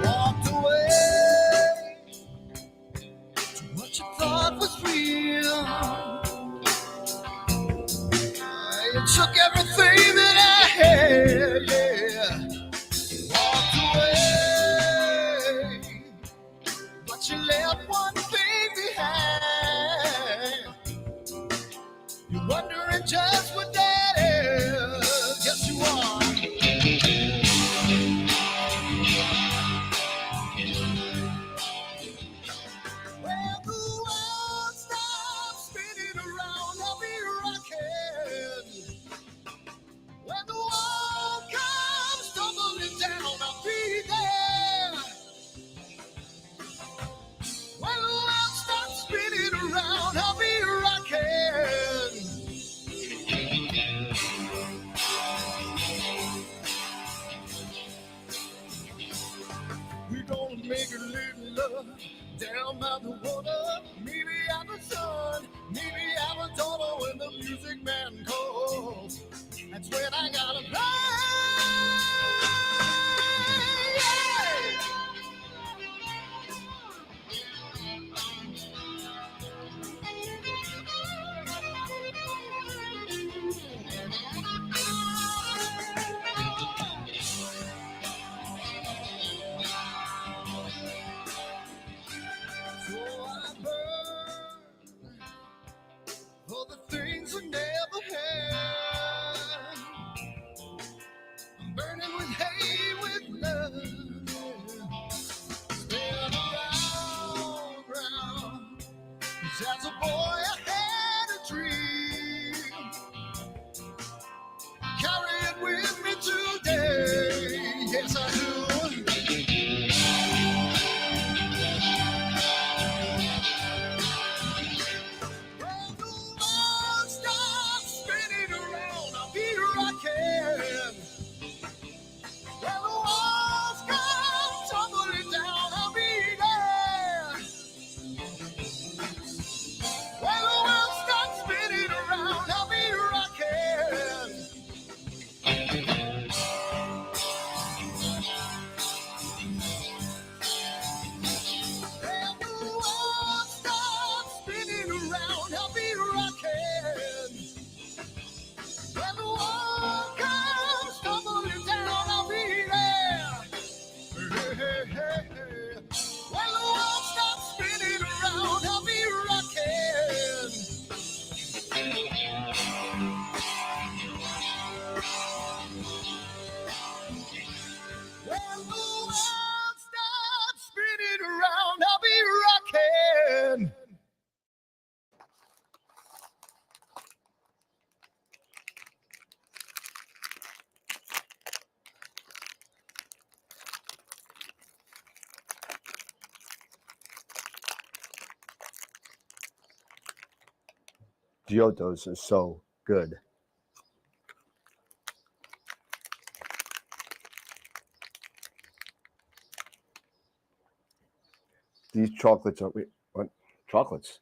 Walked away to what you thought was real. You took everything that I had, yeah. Walked away, but you left one thing behind. You're wondering just what that is. Yes, you are. Well, the world stops spinning around, I'll be rocking. When the world comes tumbling down, I'll be there. When the world stops spinning around, I'll be rocking. We're gonna make a little love down by the water. Maybe have a son, maybe have a daughter when the music man calls. That's when I gotta play. So I burn for the things I never had. I'm burning with hate, with love. Spin around, round. 'Cause as a boy I had a dream. Carry it with me today. Yes, I do. When the world stops spinning around, I'll be rocking. When the walls come tumbling down, I'll be there. When the world stops spinning around, I'll be rocking. When the world stops spinning around, I'll be rocking. When the world comes tumbling down, I'll be there. Hey, hey, hey, hey. When the world stops spinning around, I'll be rocking. When the world stops spinning around, I'll be rocking. Giottos are so good. These chocolates are what? Chocolates?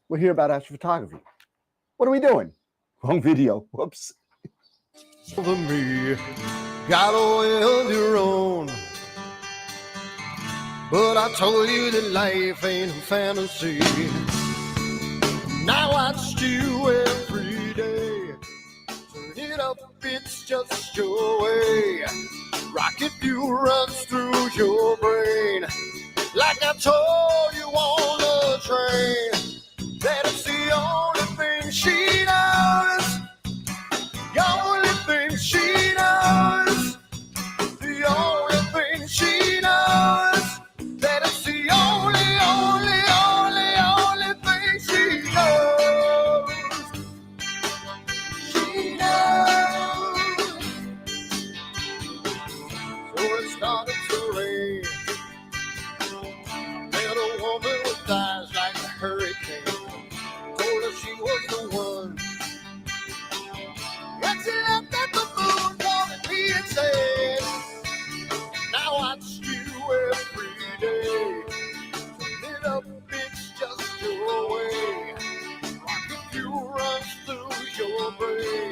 We're here about astrophotography. What are we doing? Wrong video. Whoops. Over me, got a will of your own. But I told you that life ain't a fantasy. Now I watch you every day. Turn it up, it's just your way. Rocket fuel runs through your brain. Like I told you on the train, that it's the only thing she knows. The only thing she knows. The only thing she knows. That it's the only, only, only, only thing she knows. She knows. So it started to rain. Met a woman with eyes like a hurricane. Told her she was the one. When she looked at the moon, calling me and said, now I watch you every day. Turn it up, it's just your way. Rocket fuel runs through your brain.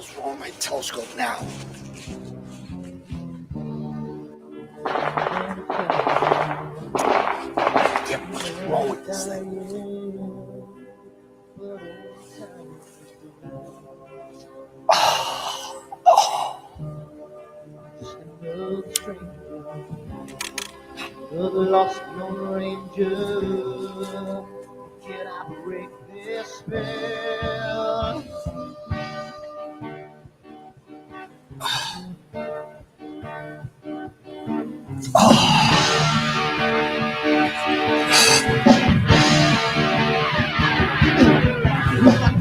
hell's wrong with my telescope now? Damn, what's wrong with this thing? The lost Lone Ranger, can I break this spell?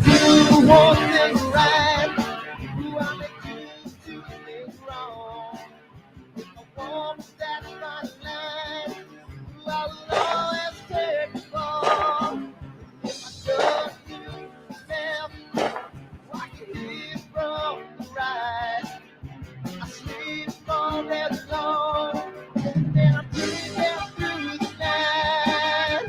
Do one thing right, do I make you do things wrong? If I want that fine line, do I will always take it wrong? If I don't do left, I can hear from the right. I sleep all day long, and I'm breathing through the night.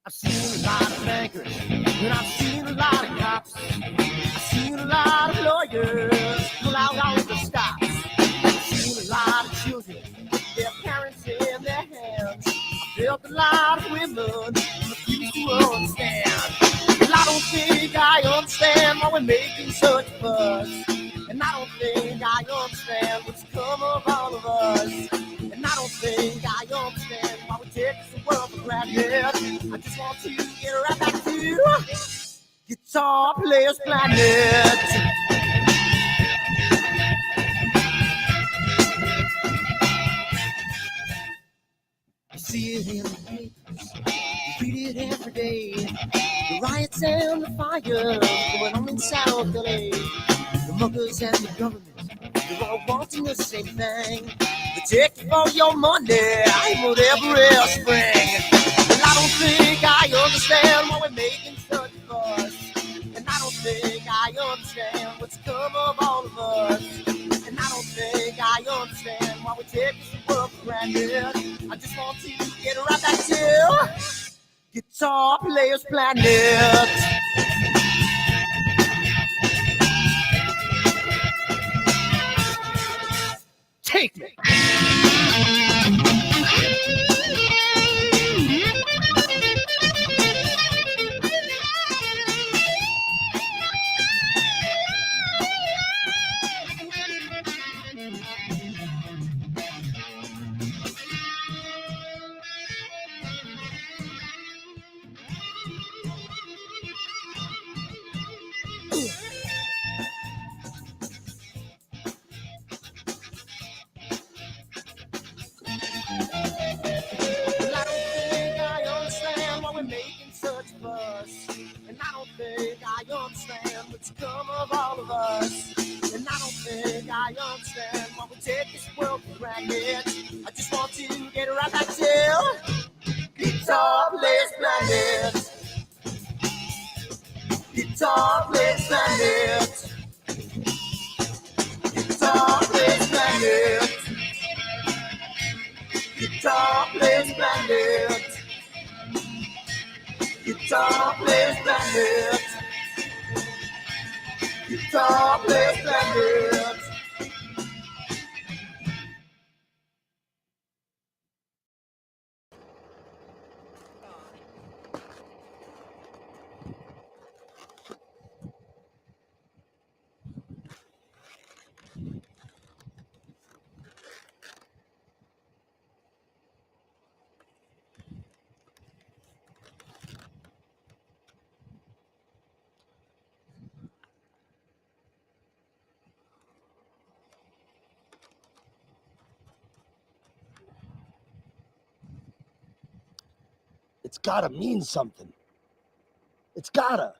I've seen a lot of bankers, and I've seen a lot of cops. I've seen a lot of lawyers pull out all the stops. I've seen a lot of children with their parents in their hands. I've felt a lot of women refuse to understand. Well, I don't think I understand why we're making such a fuss. And I don't think I understand what's come of all of us. And I don't think I understand why we take the world for granted. I just want to get right back to Guitar Players Planet. You see it in the papers, you read it every day. The riots and the fires going on in South LA. The muggers and the government, they're all wanting the same thing. They take all your money, whatever else spring. And I don't think I understand why we're making such a fuss. And I don't think I understand what's come of all of us. And I don't think I understand why we take this world for granted. I just want to get right back to Guitar Players Planet. Take me. Well, I don't think I understand why we're making such a fuss. And I don't think I understand what's come of all of us. And I don't think I understand why we take this world for granted. I just want to get right back to Guitar Players Planet. Guitar Players Planet. Guitar Players Planet. Guitar Players Planet. Guitar Players Planet. Guitar Players Planet. It's gotta mean something. It's gotta.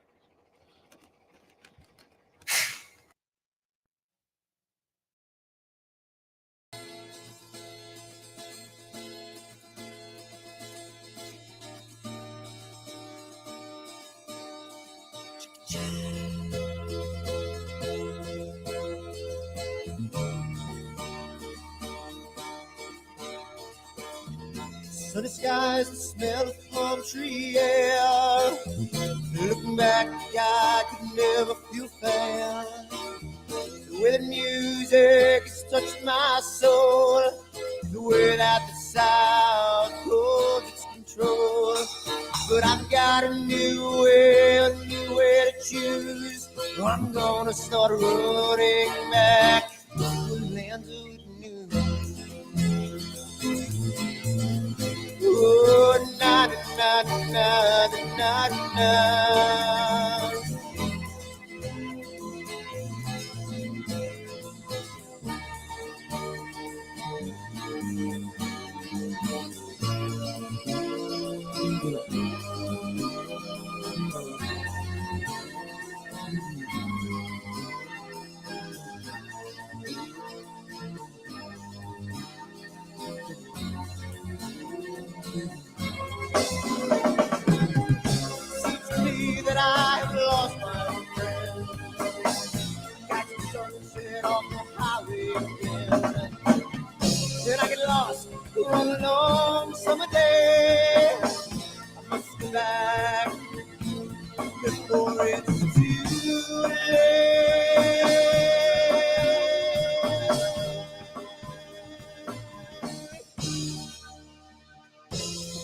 Sunny skies, the smell of palm tree air. Looking back, I could never feel fair. The way the music has touched my soul, the way that the sound holds its control. But I've got a new way to choose. I'm gonna start running back to the land of the new. Oh, na na na na na na. That I have lost my friend. Catch the sunset off the highway again. Then I get lost on a long summer day. I must go back before it's too late.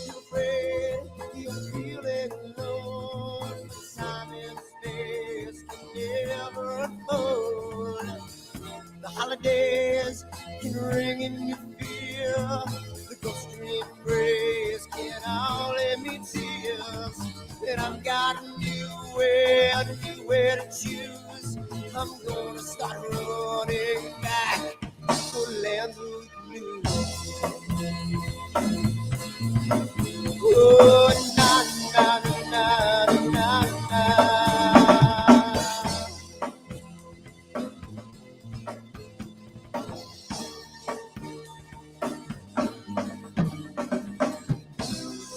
You're afraid, you're feeling alone. Time and space can never unfold. The holidays can ring in your fear. The ghostly embrace can only mean tears. And I've got a new way to choose. I'm gonna start running back to the land of the blue. Oh, na na na na na.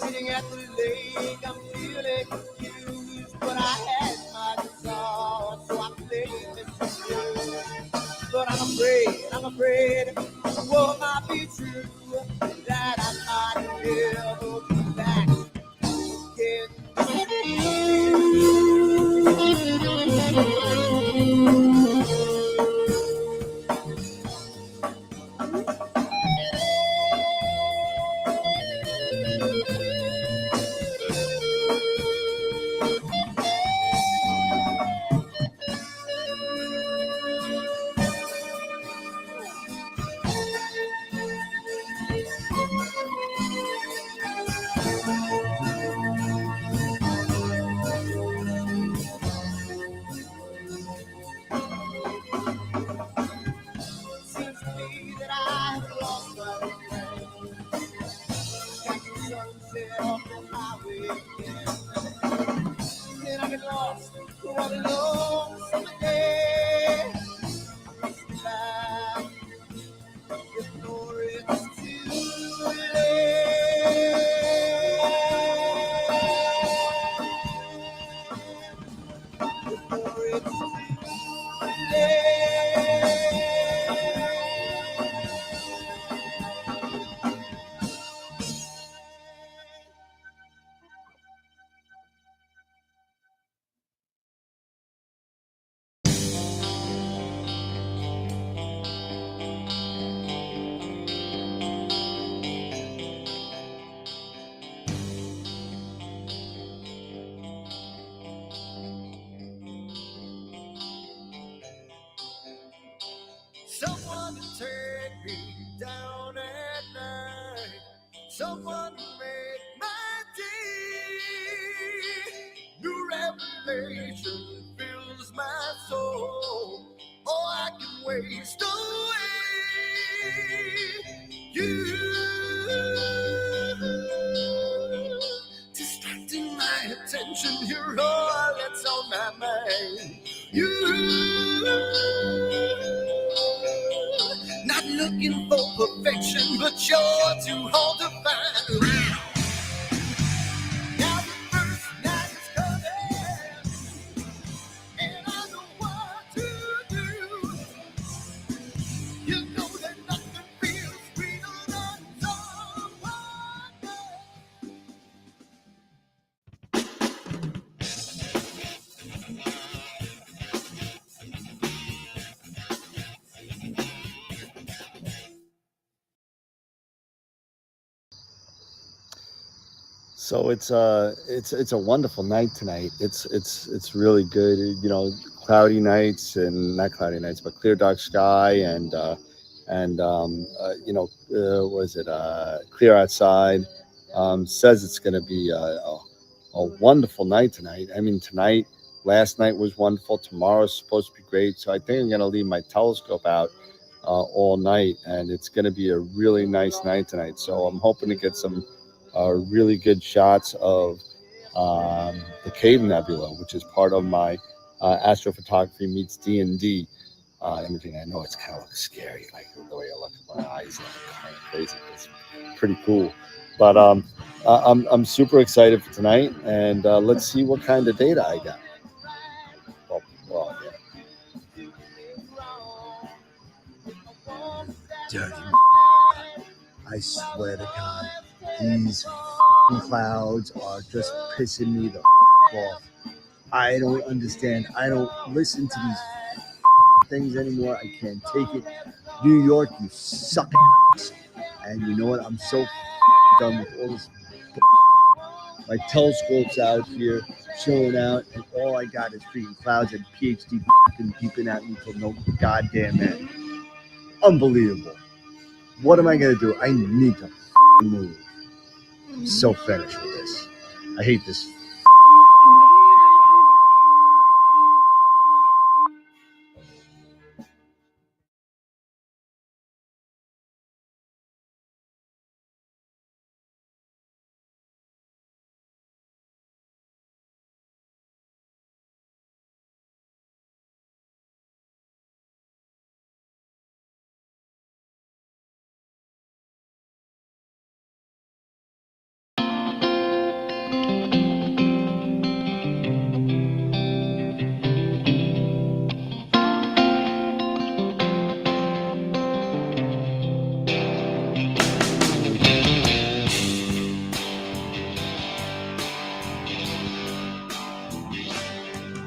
Sitting at the lake, I'm feeling confused, but I had my guitar, so I played this blues. But I'm afraid, what might be true, that I might never be back again. Seems to me that I've lost my friend. Catch the sunset off the highway again. Then I get lost on a long summer day. I must be back before it's too late. Before it's too late. Someone to take me down at night. Someone to make my day. New revelation fills my soul. Oh, I can waste away. You distracting my attention. You're all that's on my mind. You not looking for perfection, but you're too hard to find. Now the first night is coming, and I know what to do. You know that nothing feels sweeter than someone else. So it's a wonderful night tonight. It's really good. You know, cloudy nights and not cloudy nights, but clear dark sky and you know, was it clear outside? Says it's going to be a wonderful night tonight. I mean, tonight, last night was wonderful. Tomorrow's supposed to be great. So I think I'm going to leave my telescope out all night, and it's going to be a really nice night tonight. So I'm hoping to get some really good shots of the Cave Nebula, which is part of my astrophotography meets D&D imaging. I know it's kind of looks scary, like the way I look at my eyes, kind of crazy. It's pretty cool. But I'm super excited for tonight, and let's see what kind of data I got. Well, yeah. Dirty. I swear to God, these clouds are just pissing me the off. I don't understand. I don't listen to these things anymore. I can't take it. New York, you suck. And you know what? I'm so done with all this. My telescope's out here chilling out, and all I got is freaking clouds and PhD beeping at me till no goddamn end. Unbelievable. What am I gonna do? I need to move. I'm so finished with this. I hate this.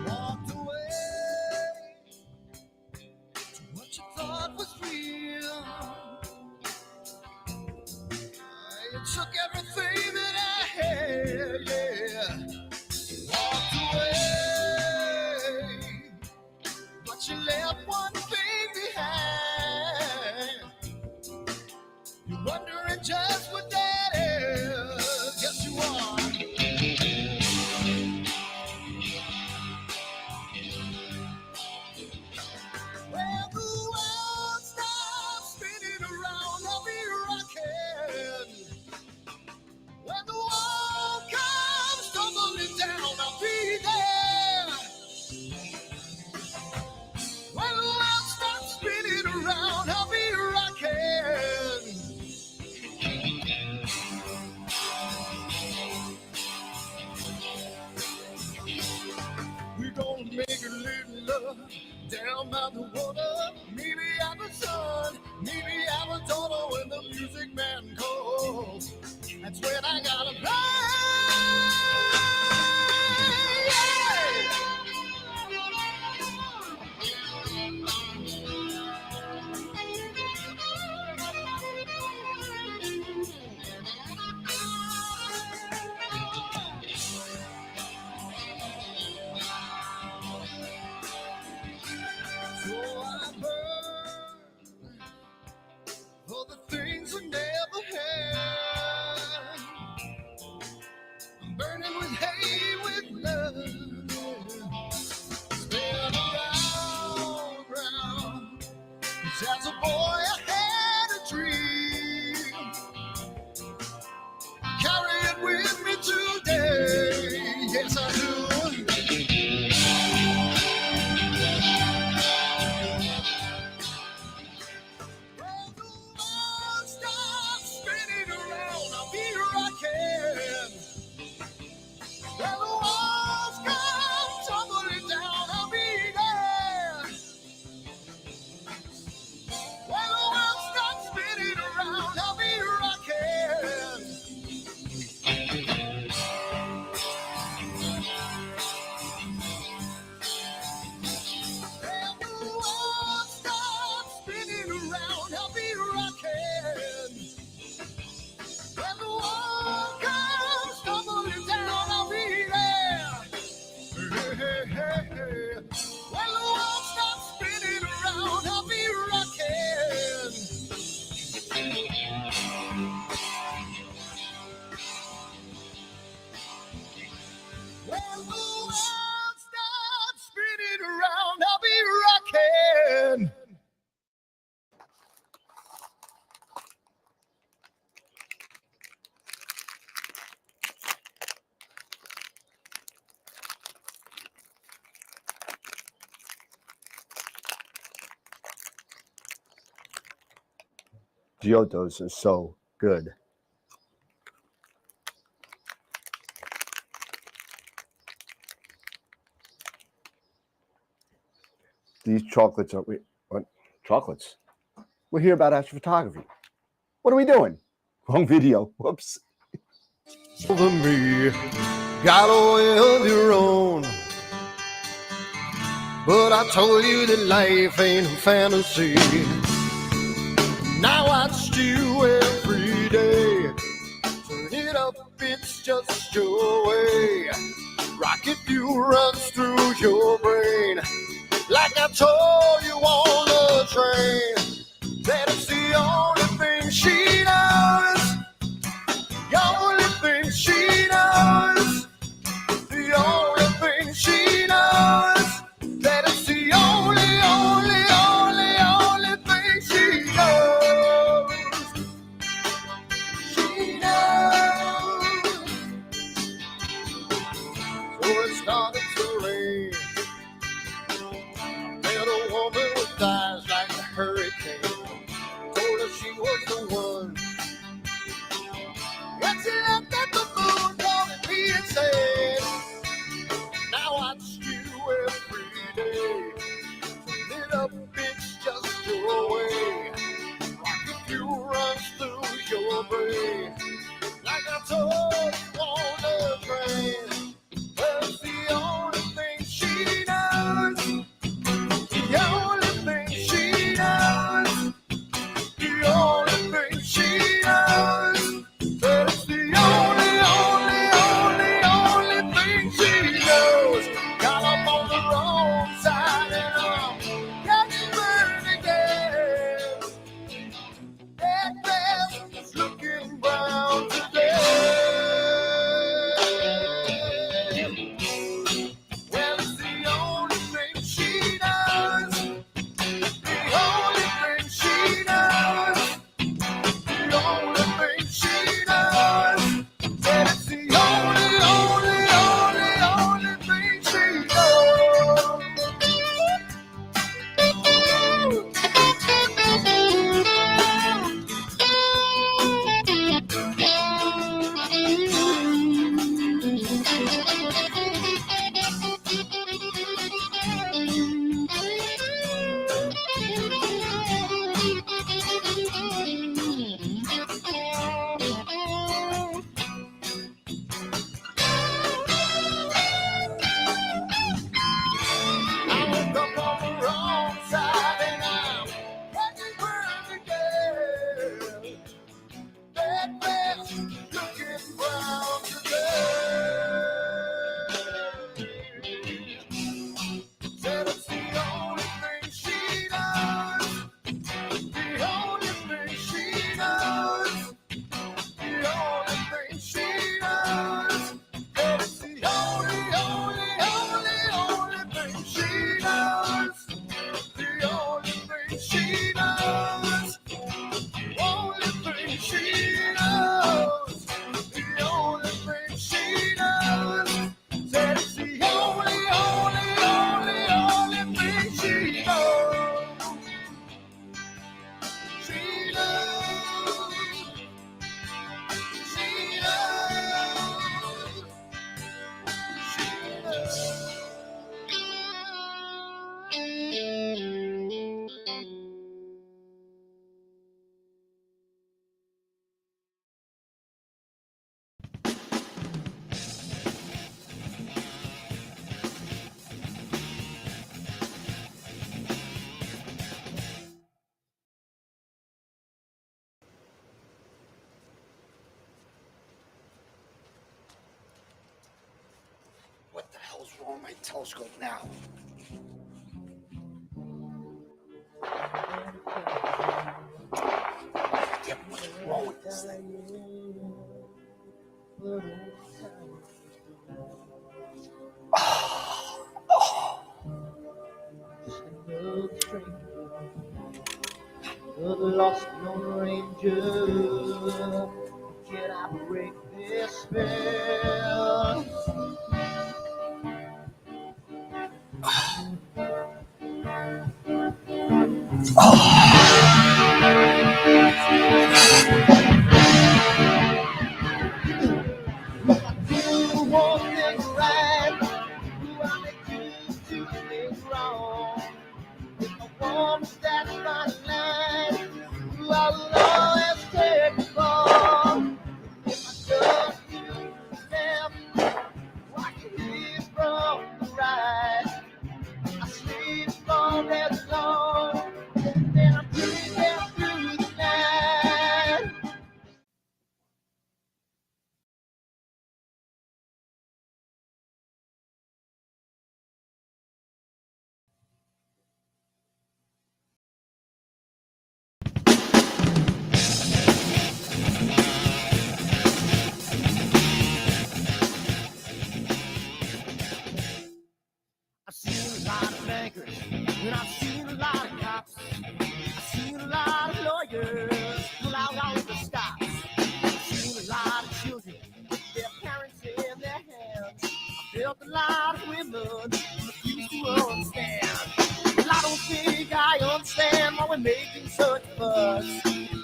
Walked away to what you thought was real. You took everything that I had, yeah. Walked away, but you left one thing behind. You're wondering just what that is. Yes, you are. Well, the world stops spinning around, I'll be rocking. When the wall comes tumbling down, I'll be there. When the world stops spinning around, I'll be rocking. We're gonna make a little love down by the water. Maybe out the sun, maybe out the daughter when the music man calls. That's when I gotta play. So I burn for the things I never had. I'm burning with hate, with love. Spin around. 'Cause as a boy I had a dream. Carry it with me today. Yes, I do. When the world stops spinning around, I'll be rocking. When the walls come tumbling down, I'll be there. Giottos are so good. These chocolates are what? Chocolates? We're here about astrophotography. What are we doing? Wrong video. Whoops. Over me, got a way of your own. But I told you that life ain't a fantasy. Now I watch you every day. Turn it up, it's just your way. Rocket fuel runs through your brain. Like I told you on the train, that it's the only thing she does. The only thing she does. The only thing she does. That it's the only thing she does. She does. So it started to rain. Met a woman with eyes like a hurricane. Told her she was the one. And she looked at the moon, calling me and said, now I watch you every day. Turn it up, it's just your way. Rocket fuel runs through your brain. Like I told you on the train. Well, it's the only thing she does. The only thing she does. The only thing she does. But it's the only thing she knows. Got up on the wrong side and I'm getting burned again. That grass is looking brown today. Well, it's the only thing she does. The only thing she does. The only thing she does. And it's the only thing she does. I woke up on the wrong side and I'm getting burned again. That grass looking brown today. Said it's the only thing she does. The only thing she does. The only thing she does. Said it's the only thing she does. The only thing she does. Only thing she knows. The only thing she knows. Said it's the only thing she knows. She knows. She knows. She knows. What the hell's wrong with my telescope now? Damn, what's wrong with this thing? The lost Lone Ranger, can I break this spell? on that fine line. I'll always take the ball. If I just use them, I can live from the right. I sleep all day long, then I'm breathing through the night. I've seen a lot of bankers, and I've seen a lot of cops. I've seen a lot of lawyers pull out all of the stops. I've seen a lot of children with their parents in their hands. I felt a lot of women who refuse to understand. Well, I don't think I understand why we're making such a fuss.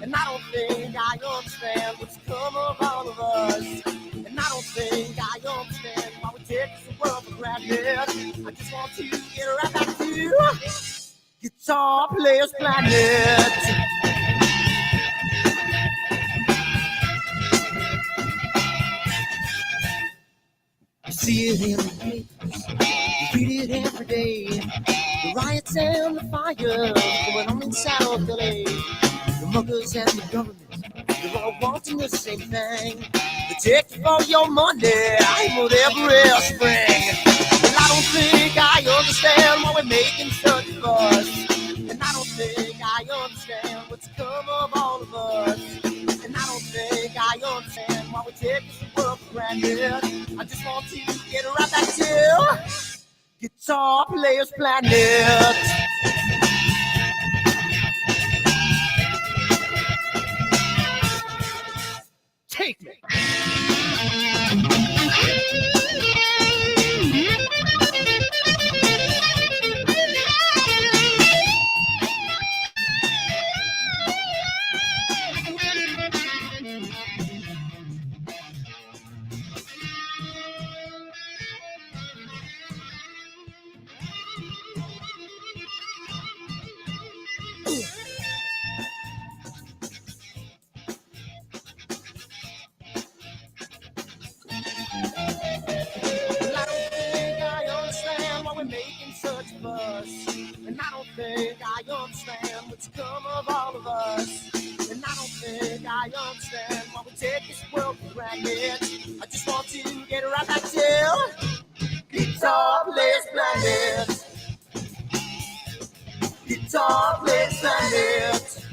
And I don't think I understand what's come of all of us. And I don't think I understand why we take this world for granted. I just want to get right back to Guitar Players Planet. You see it in the papers, you read it every day. The riots and the fires going on in South LA. The muggers and the government, they're all wanting the same thing. They take you for your money, whatever spring. Well, I don't think I understand why we're making such a fuss. And I don't think I understand what's come of all of us. And I don't think I understand why we take this world for granted. I just want to get right back to Guitar Players Planet. Take me. Well, I don't think I understand why we're making such a fuss. And I don't think I understand what's come of all of us. And I don't think I understand why we take this world for granted. I just want to get right back to Guitar Players Planet. Guitar Players Planet.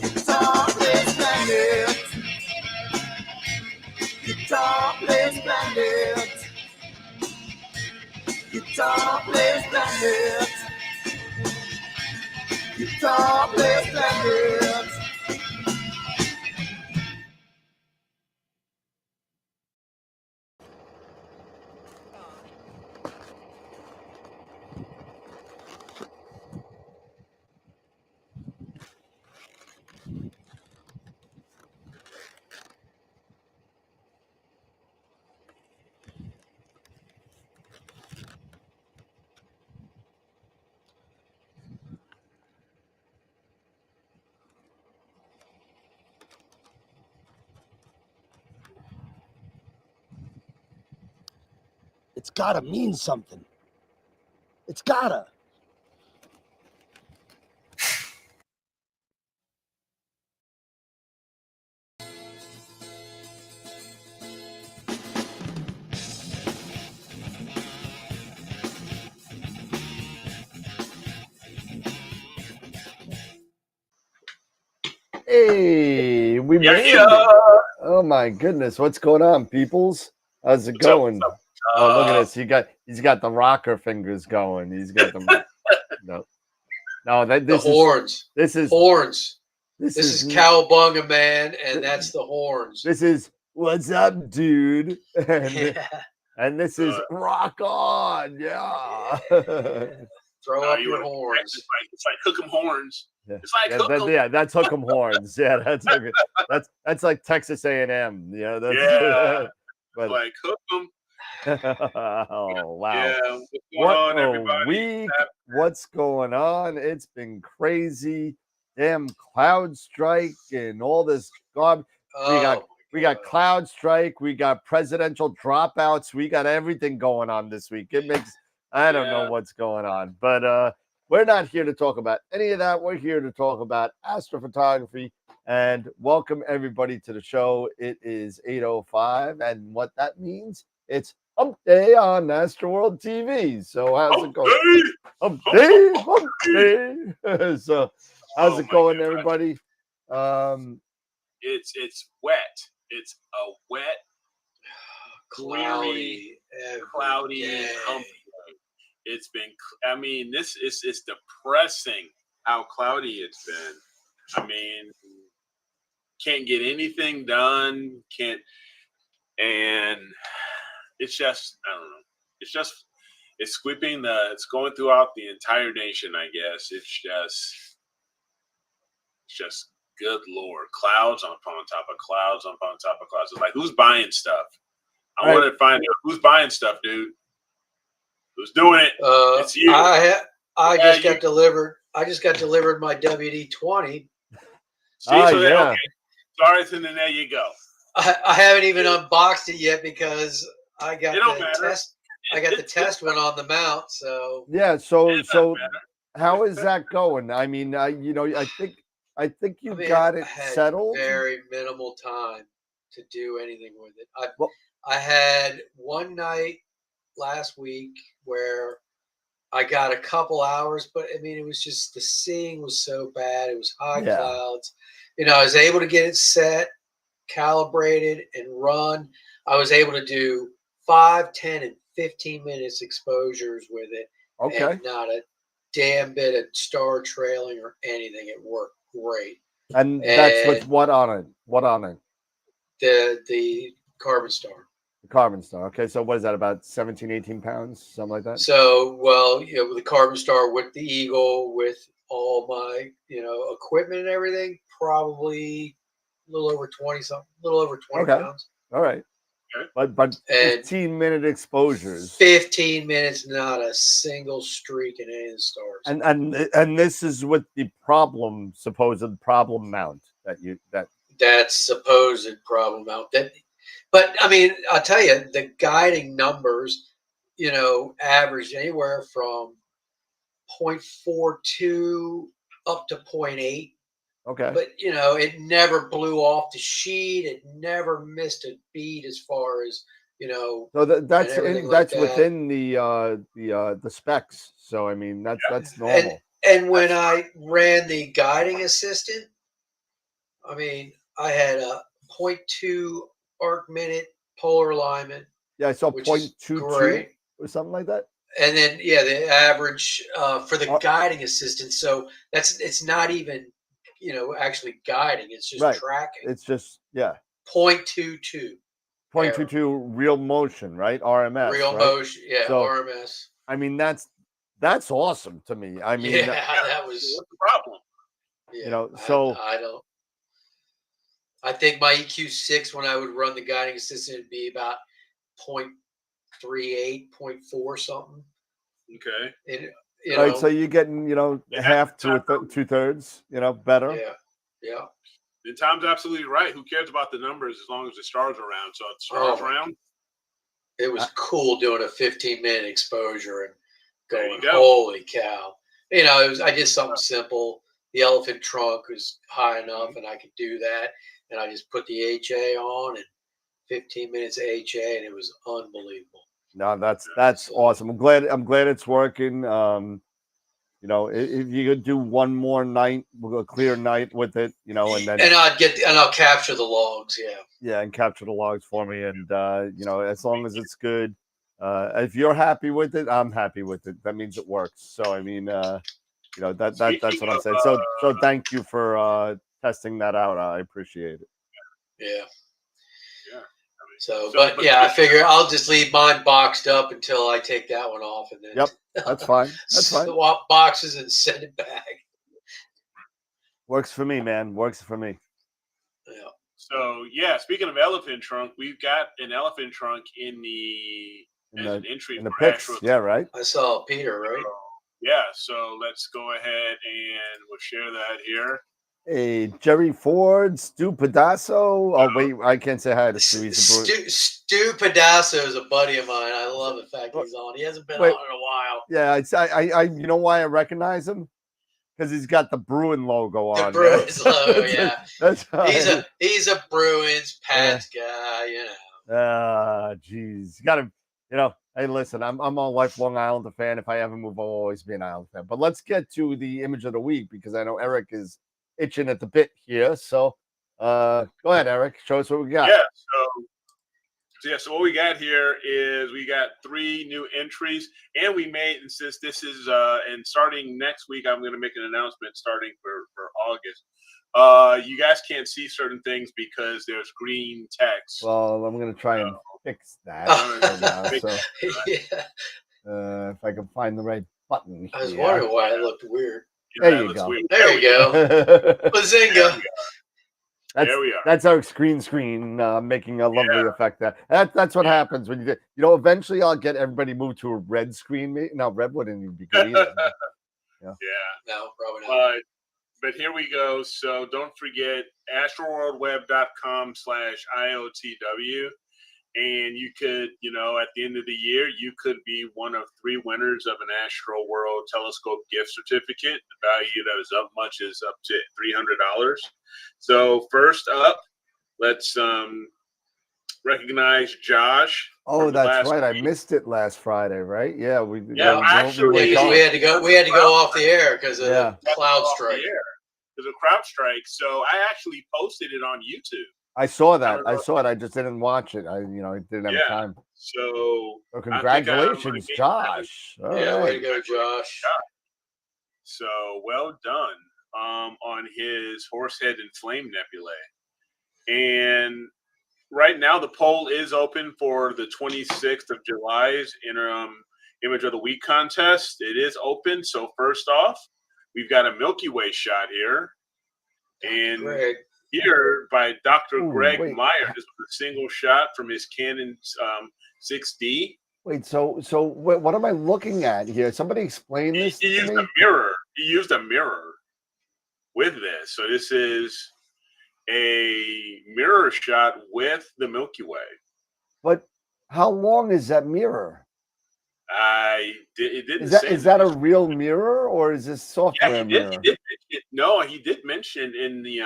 Guitar Players Planet. Guitar Players Planet. Guitar Players Planet. Guitar Players Planet. It's gotta mean something. It's gotta. Hey, we made it. Oh my goodness, what's going on, peoples? How's it going? Oh, look at this. He's got the rocker fingers going. He's got the this the horns. This is horns. This is Cowabunga Man, and that's the horns. This is what's up, dude. And this is rock on. Yeah. Throw up your horns. It's like hook 'em horns. Yeah. It's like hook 'em. Yeah, that's hook 'em horns. Yeah, that's like Texas A&M. Yeah, that's yeah. but like hook 'em. Oh wow. Yeah, what's going What on, a everybody? week. What's going on? It's been crazy. Damn cloud strike and all this garbage. We got cloud strike. We got presidential dropouts. We got everything going on this week. It makes I don't know what's going on, but we're not here to talk about any of that. We're here to talk about astrophotography and welcome everybody to the show. It is 8:05, and what that means, it's Hump Day on AstroWorld TV. So how's it going? Hump Day, Hump Day. So how's it going, everybody? It's wet. It's a wet, Cloudy, cloudy hump day. It's been. I mean, this is it's depressing how cloudy it's been. I mean, can't get anything done. Can't, and it's just I don't know. It's just it's sweeping it's going throughout the entire nation. I guess it's just good Lord, clouds on top of clouds on top of clouds. It's like, who's buying stuff? I want to find out who's buying stuff, dude. Who's doing it? It's you. I just got delivered. I just got delivered my WD-20. Okay. Sorry, so then there you go. I haven't even unboxed it yet because I got the test. I got the test one on the mount. So yeah. So how is that going? I mean, I think you got it settled. Very minimal time to do anything with it. I had one night last week where I got a couple hours, but I mean, it was just the seeing was so bad. It was high clouds. I was able to get it set, calibrated, and run. I was able to do 5, 10, and 15 minutes exposures with it. Okay. And not a damn bit of star trailing or anything. It worked great. And that's with what on it? What on it? The Carbon Star. The Carbon Star. Okay, so what is that, about 17, 18 pounds, something like that? So, well, the Carbon Star with the Eagle, with all my, equipment and everything, probably a little over 20 pounds. All right. But 15-minute exposures. 15 minutes, not a single streak in any of the stars. And this is with the supposed problem mount that's supposed problem mount. But I mean, I'll tell you, the guiding numbers, averaged anywhere from 0.42 up to 0.8. Okay. But it never blew off the sheet. It never missed a beat as far as So that's within the specs. So I mean that's normal. And when I ran the guiding assistant, I mean I had a 0.2 arc minute polar alignment. Yeah, I saw 0.22 or something like that. And then the average for the guiding assistant. So it's not even actually guiding. It's just tracking. It's just 0.22. 0.22 real motion, right? RMS. Real motion, so, RMS. I mean, that's awesome to me. I mean, that was what's the problem. Yeah, I think my EQ6 when I would run the guiding assistant would be about 0.38, 0.4 something. Okay. And so you're getting half to 2/3, better. Yeah. And Tom's absolutely right. Who cares about the numbers as long as the stars are around? So if the stars around. It was cool doing a 15-minute exposure and going, holy cow. I did something simple. The elephant trunk was high enough and I could do that. And I just put the HA on and 15 minutes HA and it was unbelievable. No, that's awesome. I'm glad it's working. If you could do one more night, a clear night with it, and then I'll capture the logs, and capture the logs for me, and as long as it's good, if you're happy with it, I'm happy with it. That means it works. So I mean, that's what I'm saying. So thank you for testing that out. I appreciate it. Yeah. So, I figure I'll just leave mine boxed up until I take that one off, and then that's fine. That's fine. Swap boxes and send it back. Works for me, man. Works for me. Yeah. So yeah, speaking of elephant trunk, we've got an elephant trunk in an entry in the for pics. Astro. Yeah, right. I saw Peter, right? Yeah, so let's go ahead and we'll share that here. Hey, Jerry Ford, Stu Pedasso. Oh wait, I can't say hi to Stu. He's a Stu Pedasso is a buddy of mine. I love the fact he's on. He hasn't been on in a while. Yeah, I you know why I recognize him? Because he's got the Bruin logo on. The Bruins logo, yeah. That's he's a Bruins Pats guy, you know. Geez, you gotta, Hey, listen, I'm a lifelong Islander fan. If I ever move, I'll always be an Islander fan. But let's get to the image of the week because I know Eric is itching at the bit here. So, go ahead, Eric. Show us what we got. Yeah. So what we got here is we got 3 new entries, and we made, and since this is and starting next week, I'm going to make an announcement starting for August. You guys can't see certain things because there's green text. Well, I'm going to try and fix that. If I can find the right button here. I was wondering why it looked weird. There you go. Weird. There you go. Bazinga. There we are. That's our screen making a lovely effect. That's what happens when you eventually I'll get everybody moved to a red screen. No, red wouldn't even be good either. Yeah. No, probably not. But here we go. So don't forget astroworldweb.com/IOTW. And you could, at the end of the year, you could be one of 3 winners of an AstroWorld telescope gift certificate. The value that is up much is up to $300. So first up, let's recognize Josh. Oh, that's right. I missed it last Friday, right? Yeah, we had to go off the air because of the cloud strike. There's a crowd strike. So I actually posted it on YouTube. I saw that. I saw it. I just didn't watch it. I didn't have time. So congratulations, Josh. Way to go, Josh. So well done on his Horsehead and Flame Nebulae. And right now the poll is open for the 26th of July's interim Image of the Week contest. It is open. So first off, we've got a Milky Way shot here. And here by Dr. Greg Meyer. This was a single shot from his Canon 6D. Wait, so what am I looking at here? Somebody explain this. He used a mirror. He used a mirror with this. So this is a mirror shot with the Milky Way. But how long is that mirror? It didn't say. Is that a real mirror or is this software mirror? He did mention in the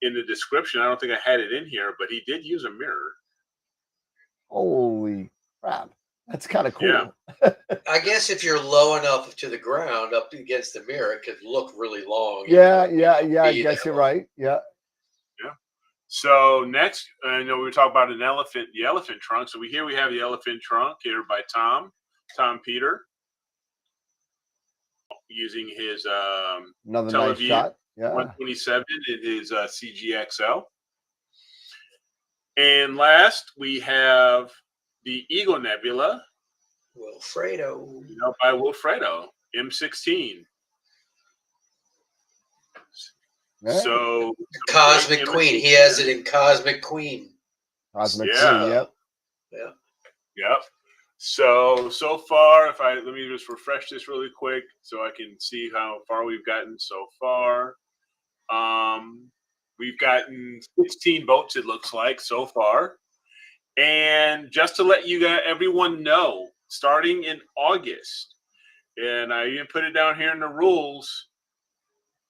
in the description. I don't think I had it in here, but he did use a mirror. Holy crap. That's kind of cool. Yeah. I guess if you're low enough to the ground up against the mirror, it could look really long. Yeah. I guess you're right. Yeah. So next, I know we were talking about the elephant trunk. So we have the elephant trunk here by Tom Peter, using his another nice shot. Yeah. 127 in his CGXL. And last, we have the Eagle Nebula. Wilfredo. By Wilfredo, M16. Yeah. So Cosmic Queen. He has it in Cosmic Queen. Cosmic Queen, yep. Yeah. Yep. So far, let me just refresh this really quick so I can see how far we've gotten so far. We've gotten 16 votes, it looks like, so far. And just to let everyone know, starting in August, and I even put it down here in the rules,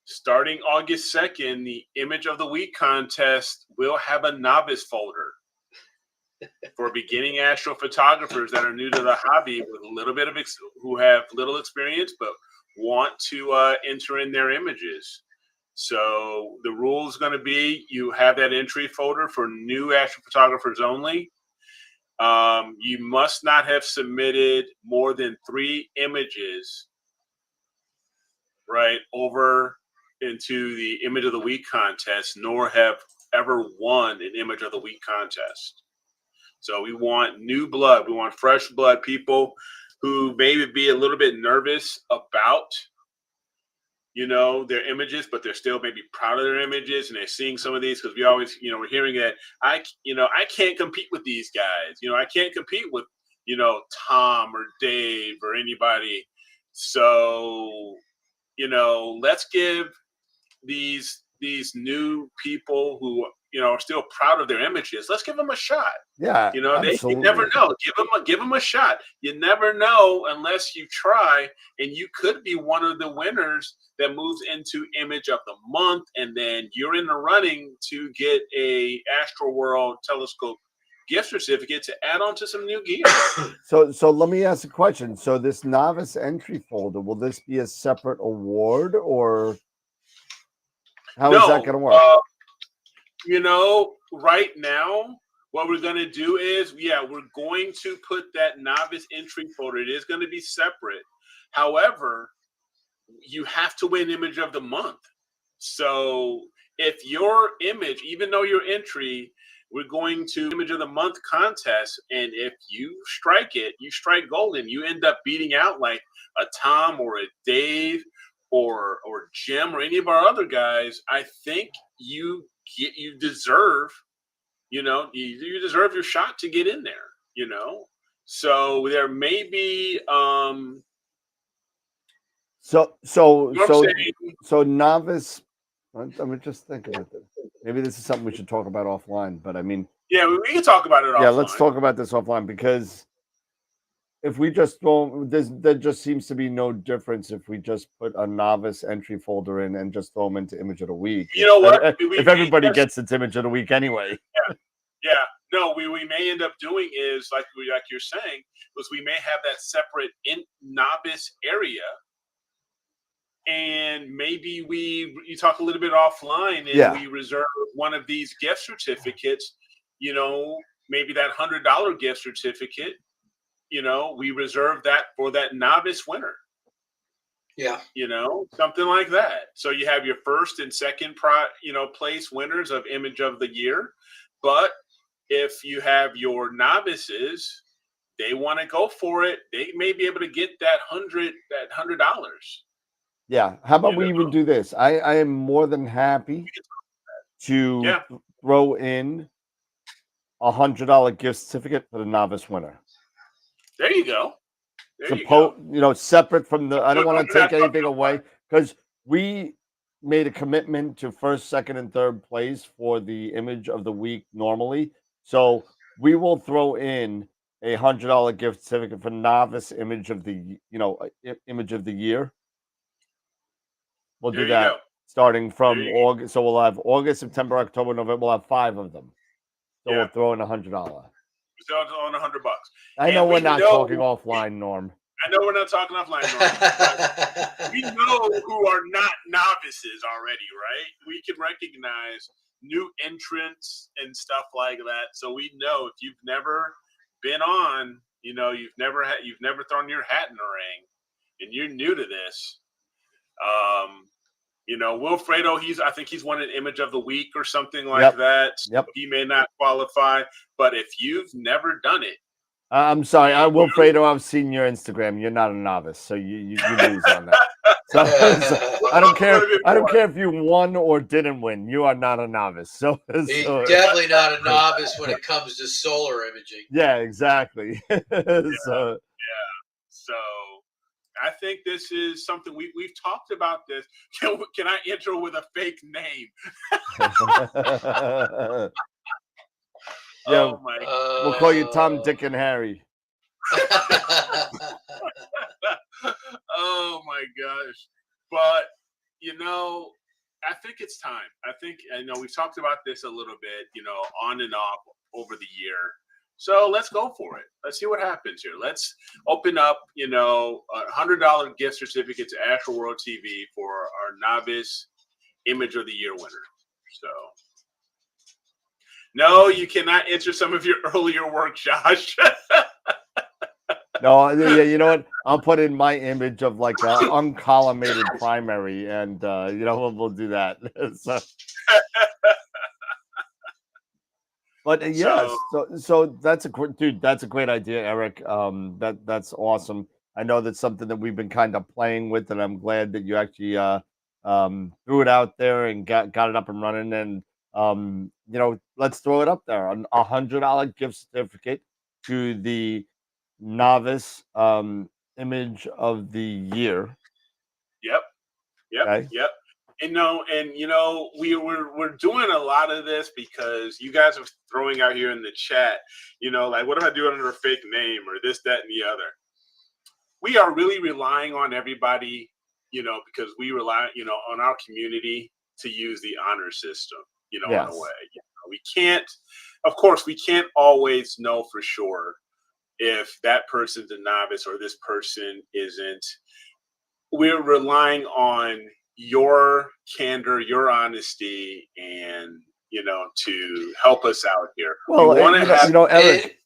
starting August 2nd, the Image of the Week contest will have a novice folder for beginning astrophotographers that are new to the hobby with a little bit of who have little experience but want to enter in their images. So the rule is going to be you have that entry folder for new astrophotographers only. You must not have submitted more than 3 images over into the Image of the Week contest, nor have ever won an Image of the Week contest. So we want new blood. We want fresh blood, people who maybe be a little bit nervous about their images, but they're still maybe proud of their images, and they're seeing some of these because we always, we're hearing that I can't compete with these guys. I can't compete with, Tom or Dave or anybody. So, let's give these new people who are still proud of their images. Let's give them a shot. Yeah, You absolutely. never know. Give them a shot. You never know unless you try, and you could be one of the winners that moves into image of the month, and then you're in the running to get a AstroWorld telescope gift certificate to add on to some new gear. So let me ask a question. So this novice entry folder, will this be a separate award, or how is that going to work? Right now, what we're going to do is, we're going to put that novice entry folder. It is going to be separate. However, you have to win image of the month. So if your image, even though your entry, we're going to image of the month contest, and if you strike it, you strike gold, and you end up beating out like a Tom or a Dave or Jim or any of our other guys, I think you deserve, you deserve your shot to get in there, So there may be So novice. I'm just thinking of it. Maybe this is something we should talk about offline. But I mean, yeah, we can talk about it offline. Yeah, let's talk about this offline, because if we just throw there just seems to be no difference if we just put a novice entry folder in and just throw them into image of the week. You know what? If everybody gets its image of the week anyway. Yeah. No, we may end up doing is like you're saying, was we may have that separate novice area. And maybe you talk a little bit offline, and we reserve one of these gift certificates, maybe that $100 gift certificate, we reserve that for that novice winner. Yeah. Something like that. So you have your first and second place winners of image of the year. But if you have your novices, they want to go for it, they may be able to get that $100. Yeah. How about we even do this? I am more than happy to throw in $100 gift certificate for the novice winner. There you go. Separate from the. I don't want to take anything away, because we made a commitment to first, second, and third place for the image of the week normally. So we will throw in a $100 gift certificate for novice image of the image of the year. We'll do that starting from August. So we'll have August, September, October, November. We'll have 5 of them. So we'll throw in $100. So on $100. I know we're not talking offline, Norm. I know we're not talking offline, Norm. But we know who are not novices already, right? We can recognize new entrants and stuff like that. So we know if you've never been on, you've never thrown your hat in the ring, and you're new to this. Wilfredo, I think he's won an image of the week or something like that. So he may not qualify, but if you've never done it, I'm sorry, Wilfredo, I've seen your Instagram. You're not a novice, so you lose on that. So I don't care. I don't care if you won or didn't win. You are not a novice. So he's definitely not a novice when it comes to solar imaging. Yeah, exactly. So I think this is something we've talked about this. Can I intro with a fake name? Yeah, we'll call you Tom, Dick, and Harry. Oh my gosh. But I think it's time. We've talked about this a little bit, on and off over the year. So let's go for it. Let's see what happens here. Let's open up, a $100 gift certificate to AstroWorld TV for our novice image of the year winner. So, no, you cannot enter some of your earlier work, Josh. No, you know what? I'll put in my image of like an uncollimated primary, and we'll do that. But yes, so that's that's a great idea, Eric. That's awesome. I know that's something that we've been kind of playing with, and I'm glad that you actually threw it out there and got it up and running. And let's throw it up there. $100 gift certificate to the novice image of the year. Yep. Okay. Yep. We're doing a lot of this because you guys are throwing out here in the chat, like, what if I do it under a fake name or this, that, and the other? We are really relying on everybody, because we rely, on our community to use the honor system, in a way. We can't, of course, we can't always know for sure if that person's a novice or this person isn't. We're relying on your candor, your honesty, and to help us out here. Well,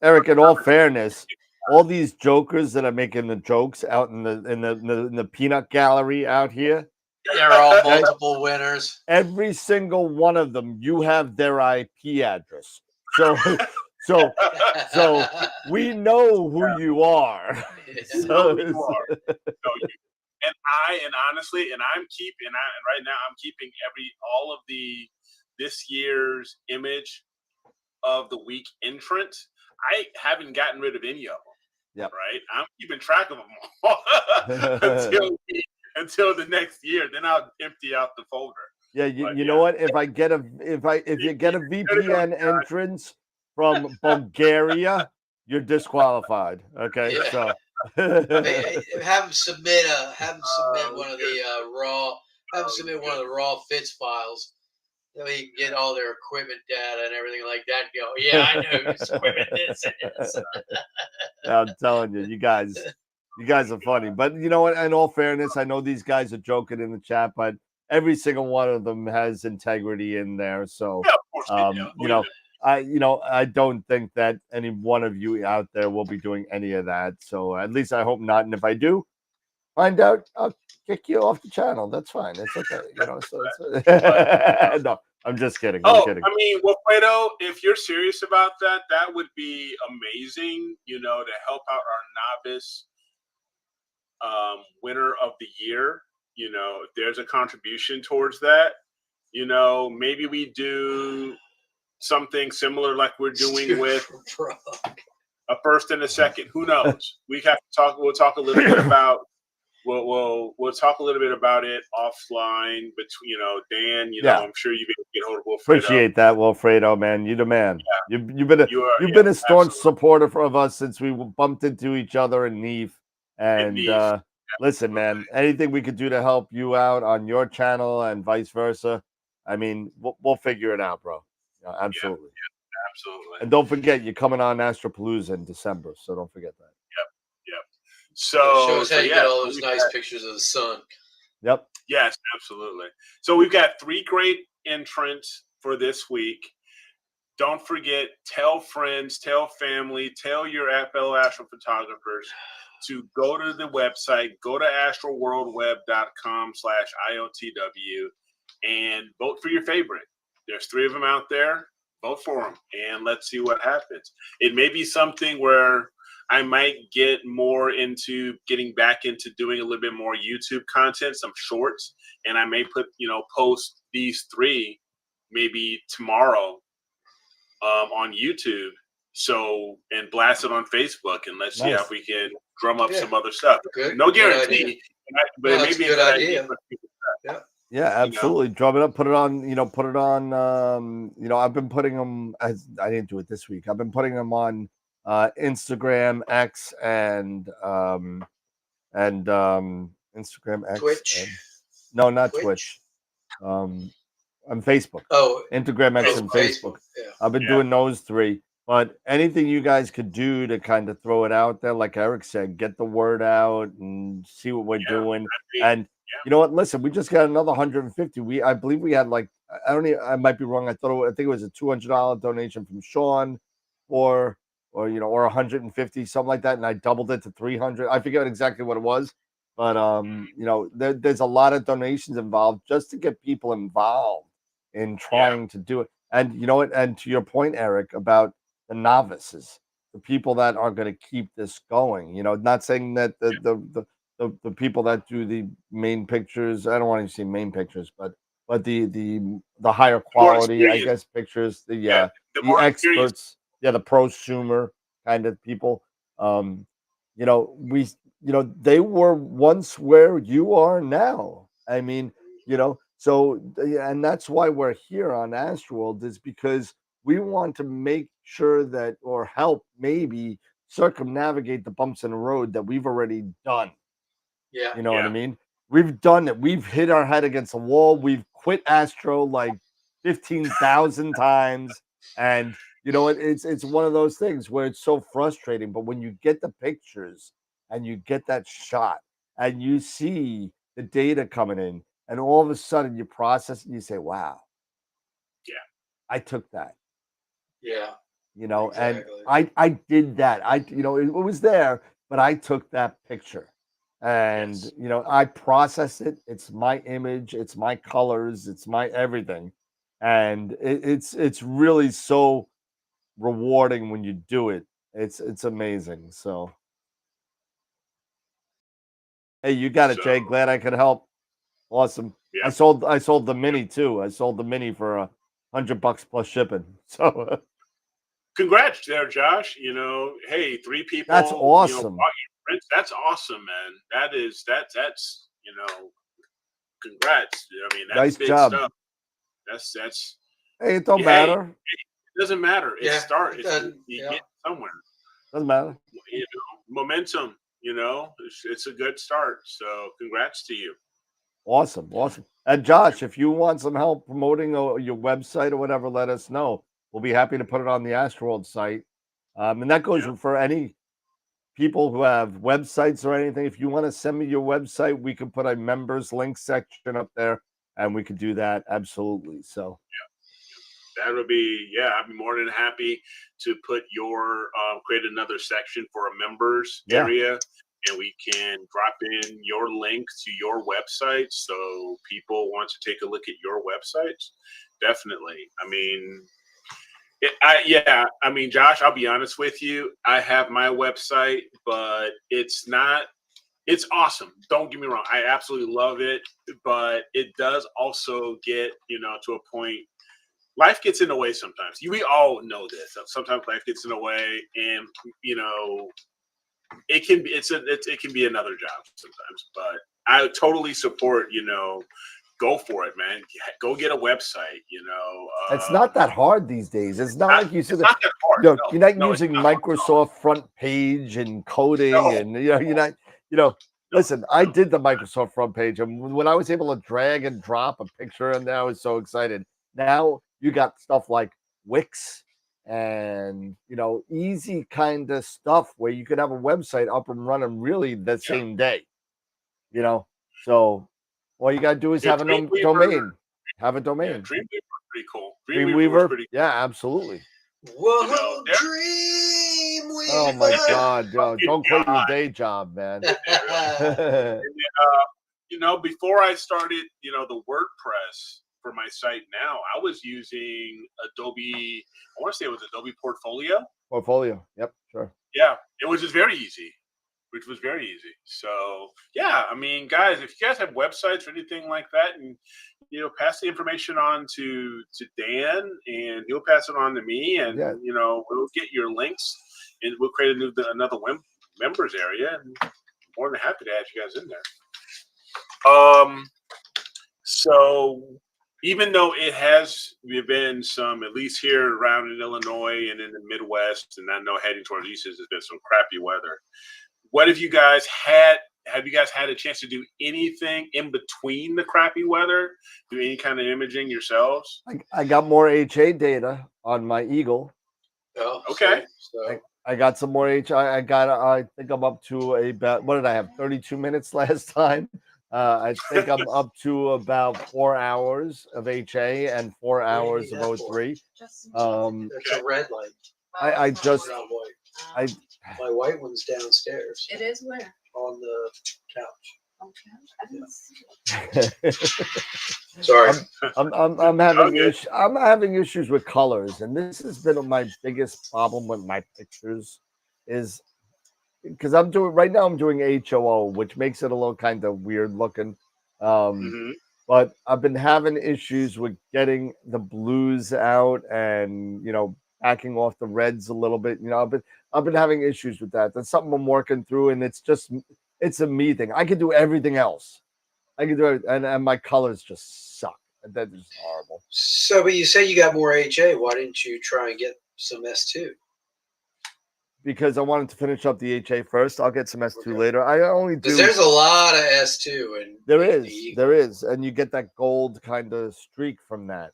Eric. In all fairness, all these jokers that are making the jokes out in the peanut gallery out here, they're all multiple winners. Every single one of them, you have their IP address. So we know who you are. And honestly, I'm keeping all of this year's image of the week entrant. I haven't gotten rid of any of them. Yep. Right. I'm keeping track of them all until the next year. Then I'll empty out the folder. Yeah, you know what? If you get a VPN entrance from Bulgaria, you're disqualified. Okay, yeah. So have them submit one of the one of the raw FITS files. That way you can get all their equipment data and everything like that. Go, yeah, I know whose equipment this is. I'm telling you, you guys are funny. But you know what? In all fairness, I know these guys are joking in the chat, but every single one of them has integrity in there. So, I don't think that any one of you out there will be doing any of that. So at least I hope not. And if I do find out, I'll kick you off the channel. That's fine. It's okay. No, I'm just kidding. I'm kidding. I mean, Wilfredo, if you're serious about that, that would be amazing, to help out our novice winner of the year. If there's a contribution towards that, maybe we do something similar like we're doing with a first and a second. Who knows? We have to talk. We'll talk a little bit about. We'll talk a little bit about it offline. But Dan, I'm sure you've been get hold of Wilfredo. Appreciate that, Wilfredo, man. You're the man. Yeah. You've been a staunch supporter of us since we bumped into each other in Neve. And listen, man, anything we could do to help you out on your channel and vice versa, I mean, we'll figure it out, bro. Absolutely. Yeah, absolutely. And don't forget, you're coming on Astropalooza in December, so don't forget that. Yep. So it shows how you get all those nice pictures of the sun. Yep. Yes, absolutely. So we've got 3 great entrants for this week. Don't forget, tell friends, tell family, tell your fellow astrophotographers to go to the website, go to astroworldweb.com/IOTW and vote for your favorite. There's 3 of them out there. Vote for them, and let's see what happens. It may be something where I might get more into getting back into doing a little bit more YouTube content, some shorts, and I may post these 3 maybe tomorrow on YouTube. So, and blast it on Facebook, and let's see if we can drum up some other stuff. Good. No guarantee, but it may be a good idea. Yeah, absolutely. Drum it up, put it on, I've been putting them, I didn't do it this week. I've been putting them on Instagram, X, and Instagram, X. Twitch. No, not Twitch. On Facebook. Oh, Instagram, X, and Facebook. Yeah. I've been doing those 3. But anything you guys could do to kind of throw it out there, like Eric said, get the word out and see what we're doing. And you know what? Listen, we just got another 150. I believe we had I might be wrong. I think it was a $200 donation from Sean, or 150, something like that, and I doubled it to 300. I forget exactly what it was, but there's a lot of donations involved just to get people involved in trying to do it. And you know what? And to your point, Eric, about the novices, the people that are going to keep this going. Not saying that the the people that do the main pictures. I don't want to say main pictures, but the higher quality, I guess, pictures. Yeah, the The more experience. experts, the prosumer kind of people. You know, they were once where you are now. I mean, so and that's why we're here on AstroWorld, is because we want to make sure that, or help maybe circumnavigate the bumps in the road that we've already done. Yeah. You know what I mean? We've done it. We've hit our head against a wall. We've quit Astro like 15,000 times. And it's one of those things where it's so frustrating. But when you get the pictures and you get that shot and you see the data coming in, and all of a sudden you process it and you say, wow, yeah, I took that. Yeah. And Exactly. I did that. It was there, but I took that picture. And yes. I process it. It's my image, it's my colors, it's my everything. And it's really so rewarding when you do it. It's amazing. So hey, you got it, So Jay. Glad I could help. Awesome. yeah, I sold the mini too. I sold the mini for $100 plus shipping. So congrats there, Josh. Hey, 3 that's people, bought awesome. your prints. That's awesome, man. That's congrats. I mean, that's Nice big job. stuff. That's Hey, it don't hey, matter. it doesn't matter. Yeah. It's you Yeah. get somewhere. Doesn't matter. Momentum. It's a good start. So congrats to you. Awesome. And Josh, if you want some help promoting your website or whatever, let us know. We'll be happy to put it on the AstroWorld site. And that goes Yeah. for any people who have websites or anything. If you want to send me your website, we can put a members link section up there, and we could do that. Absolutely. So That would be, I'd be more than happy to put create another section for a members area, and we can drop in your link to your website. So people want to take a look at your websites. Definitely. I mean, Josh, I'll be honest with you. I have my website, but it's awesome. Don't get me wrong. I absolutely love it, but it does also get, to a point. Life gets in the way sometimes. We all know this. Sometimes life gets in the way, and it can be it can be another job sometimes. But I totally support. Go for it, man. Go get a website. it's not that hard these days. It's not like you It's said. not that hard. You're not No, it's using not hard at all. Microsoft front page and coding, No, and you're not. Listen, I did the Microsoft front page, and when I was able to drag and drop a picture in there, I was so excited. Now you got stuff like Wix and easy kind of stuff where you could have a website up and running really the same day. So all you gotta do is have a domain. Have a Yeah, domain. Dreamweaver was pretty cool. Dreamweaver was Dreamweaver, pretty yeah, absolutely. Whoa, Oh my Dreamweaver. God, don't quit your God. day job, man. And then, before I started, the WordPress for my site now, I was using Adobe. I want to say it was Adobe Portfolio. Portfolio, yep, sure. Yeah, it was just very easy, which was very easy. So yeah, I mean, guys, if you guys have websites or anything like that, and pass the information on to Dan, and he'll pass it on to me, and we'll get your links, and we'll create another members area, and I'm more than happy to add you guys in there. So even though it has been some, at least here around in Illinois and in the Midwest, and I know heading towards East, there's been some crappy weather. What have you guys had? Have you guys had a chance to do anything in between the crappy weather? Do any kind of imaging yourselves? I got more HA data on my Eagle. Oh, okay. So I got some more HA. I think I'm up to about, what did I have? 32 minutes last time. I think I'm up to about 4 hours of HA and 4 hours of O3. It's a red light. I just Not white. I My white one's downstairs It is where? on the couch. Okay. I didn't see it. Sorry. I'm having issues with colors, and this has been my biggest problem with my pictures. Is because I'm doing right now. I'm doing HOO, which makes it a little kind of weird looking. Hmm. But I've been having issues with getting the blues out and backing off the reds a little bit. I've been having issues with that. That's something I'm working through, and it's a me thing. I can do everything else. I can do it, and my colors just suck. That is horrible. So, but you say you got more HA. Why didn't you try and get some S2? Because I wanted to finish up the HA first. I'll get some S2 Okay. later. I only do. Because there's a lot of S2, and there is, and you get that gold kind of streak from that.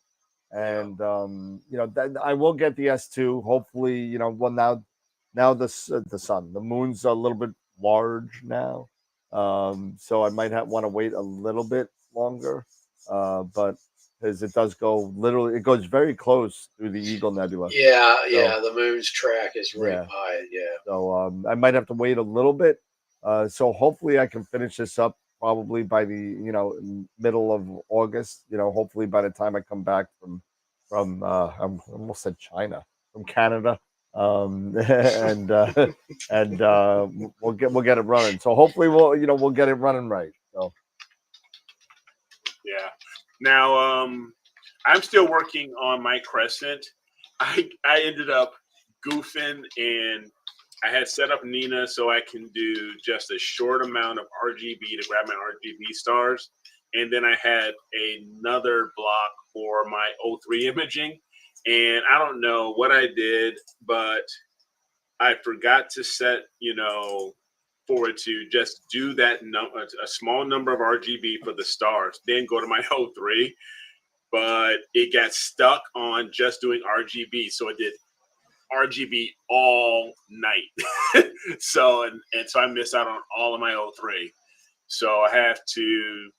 And that I will get the S2. Hopefully, well now the sun, the moon's a little bit large now, so I might want to wait a little bit longer, but because it does go literally, it goes very close through the Eagle Nebula. Yeah, the moon's track is right by it. Yeah. So I might have to wait a little bit. So hopefully I can finish this up probably by the middle of August. Hopefully by the time I come back from I almost said China, from Canada, and we'll get it running. So hopefully we'll get it running right. So yeah. Now I'm still working on my Crescent. I ended up goofing, and I had set up Nina so I can do just a short amount of RGB to grab my RGB stars. And then I had another block for my O3 imaging. And I don't know what I did, but I forgot to set, for it to just do that a small number of RGB for the stars, then go to my O3. But it got stuck on just doing RGB. So it did RGB all night. So I missed out on all of my O3. So I have to,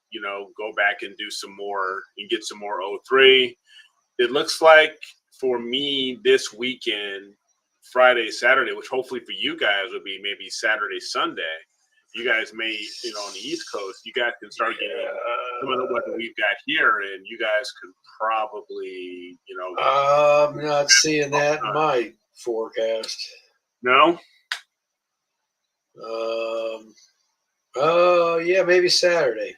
go back and do some more and get some more O3. It looks like for me this weekend, Friday, Saturday, which hopefully for you guys would be maybe Saturday, Sunday. You guys may, on the East Coast, you guys can start getting some of the weather we've got here, and you guys could probably, I'm not seeing that in my forecast. No? Yeah, maybe Saturday.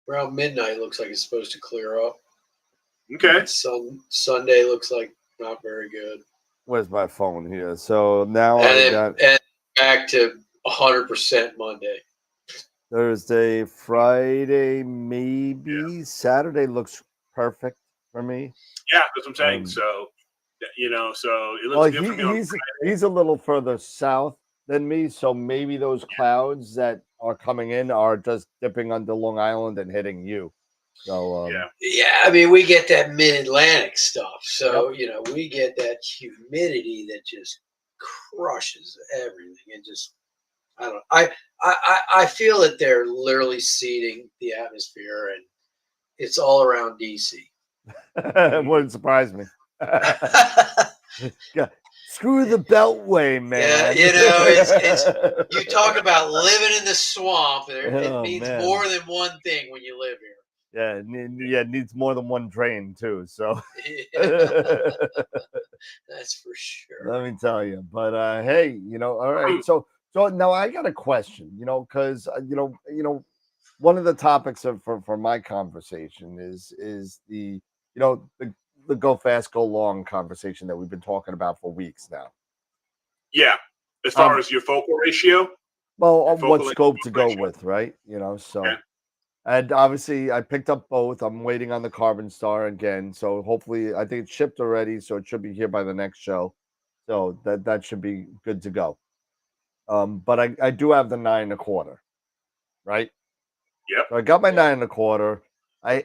Around midnight looks like it's supposed to clear up. Okay. Sunday looks like not very good. Where's my phone here? So now and back to 100% Monday. Thursday, Friday, maybe Saturday looks perfect for me. Yeah, that's what I'm saying. So it looks good for me on Friday. He's a little further south than me, so maybe those clouds that are coming in are just dipping onto Long Island and hitting you. So yeah, I mean, we get that mid-Atlantic stuff, so we get that humidity that just crushes everything, and just I feel that they're literally seeding the atmosphere, and it's all around DC. It wouldn't surprise me. Yeah. Screw the Beltway, man. Yeah, it's you talk about living in the swamp. It means more than one thing when you live here. Yeah, it needs more than one train too. So that's for sure. Let me tell you. But hey, all right. So now I got a question. Because one of the topics for my conversation is the the go fast, go long conversation that we've been talking about for weeks now. Yeah, as far as your focal ratio. Well, what scope to go with, right? So. Okay. And obviously, I picked up both. I'm waiting on the Carbon Star again. So hopefully, I think it's shipped already. So it should be here by the next show. So that should be good to go. But I do have the 9 1/4, right? Yep. So I got my 9 1/4. I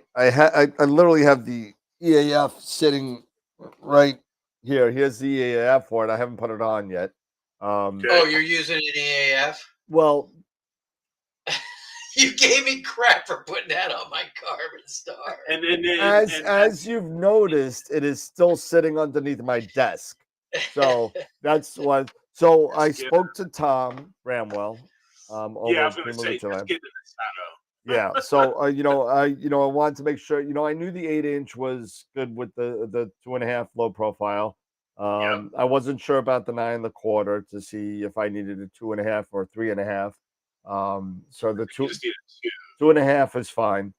literally have the EAF sitting right here. Here's the EAF for it. I haven't put it on yet. Oh, you're using an EAF? Well. You gave me crap for putting that on my Carbon Star. As you've noticed, it is still sitting underneath my desk. So that's what. So I spoke to Tom Bramwell. Yeah, I was going to say, let's get to this shadow. Yeah. So I wanted to make sure. I knew the 8-inch was good with the 2.5 low profile. I wasn't sure about the 9 1/4 to see if I needed a 2.5 or 3.5. So the You just need a 2.5 is fine.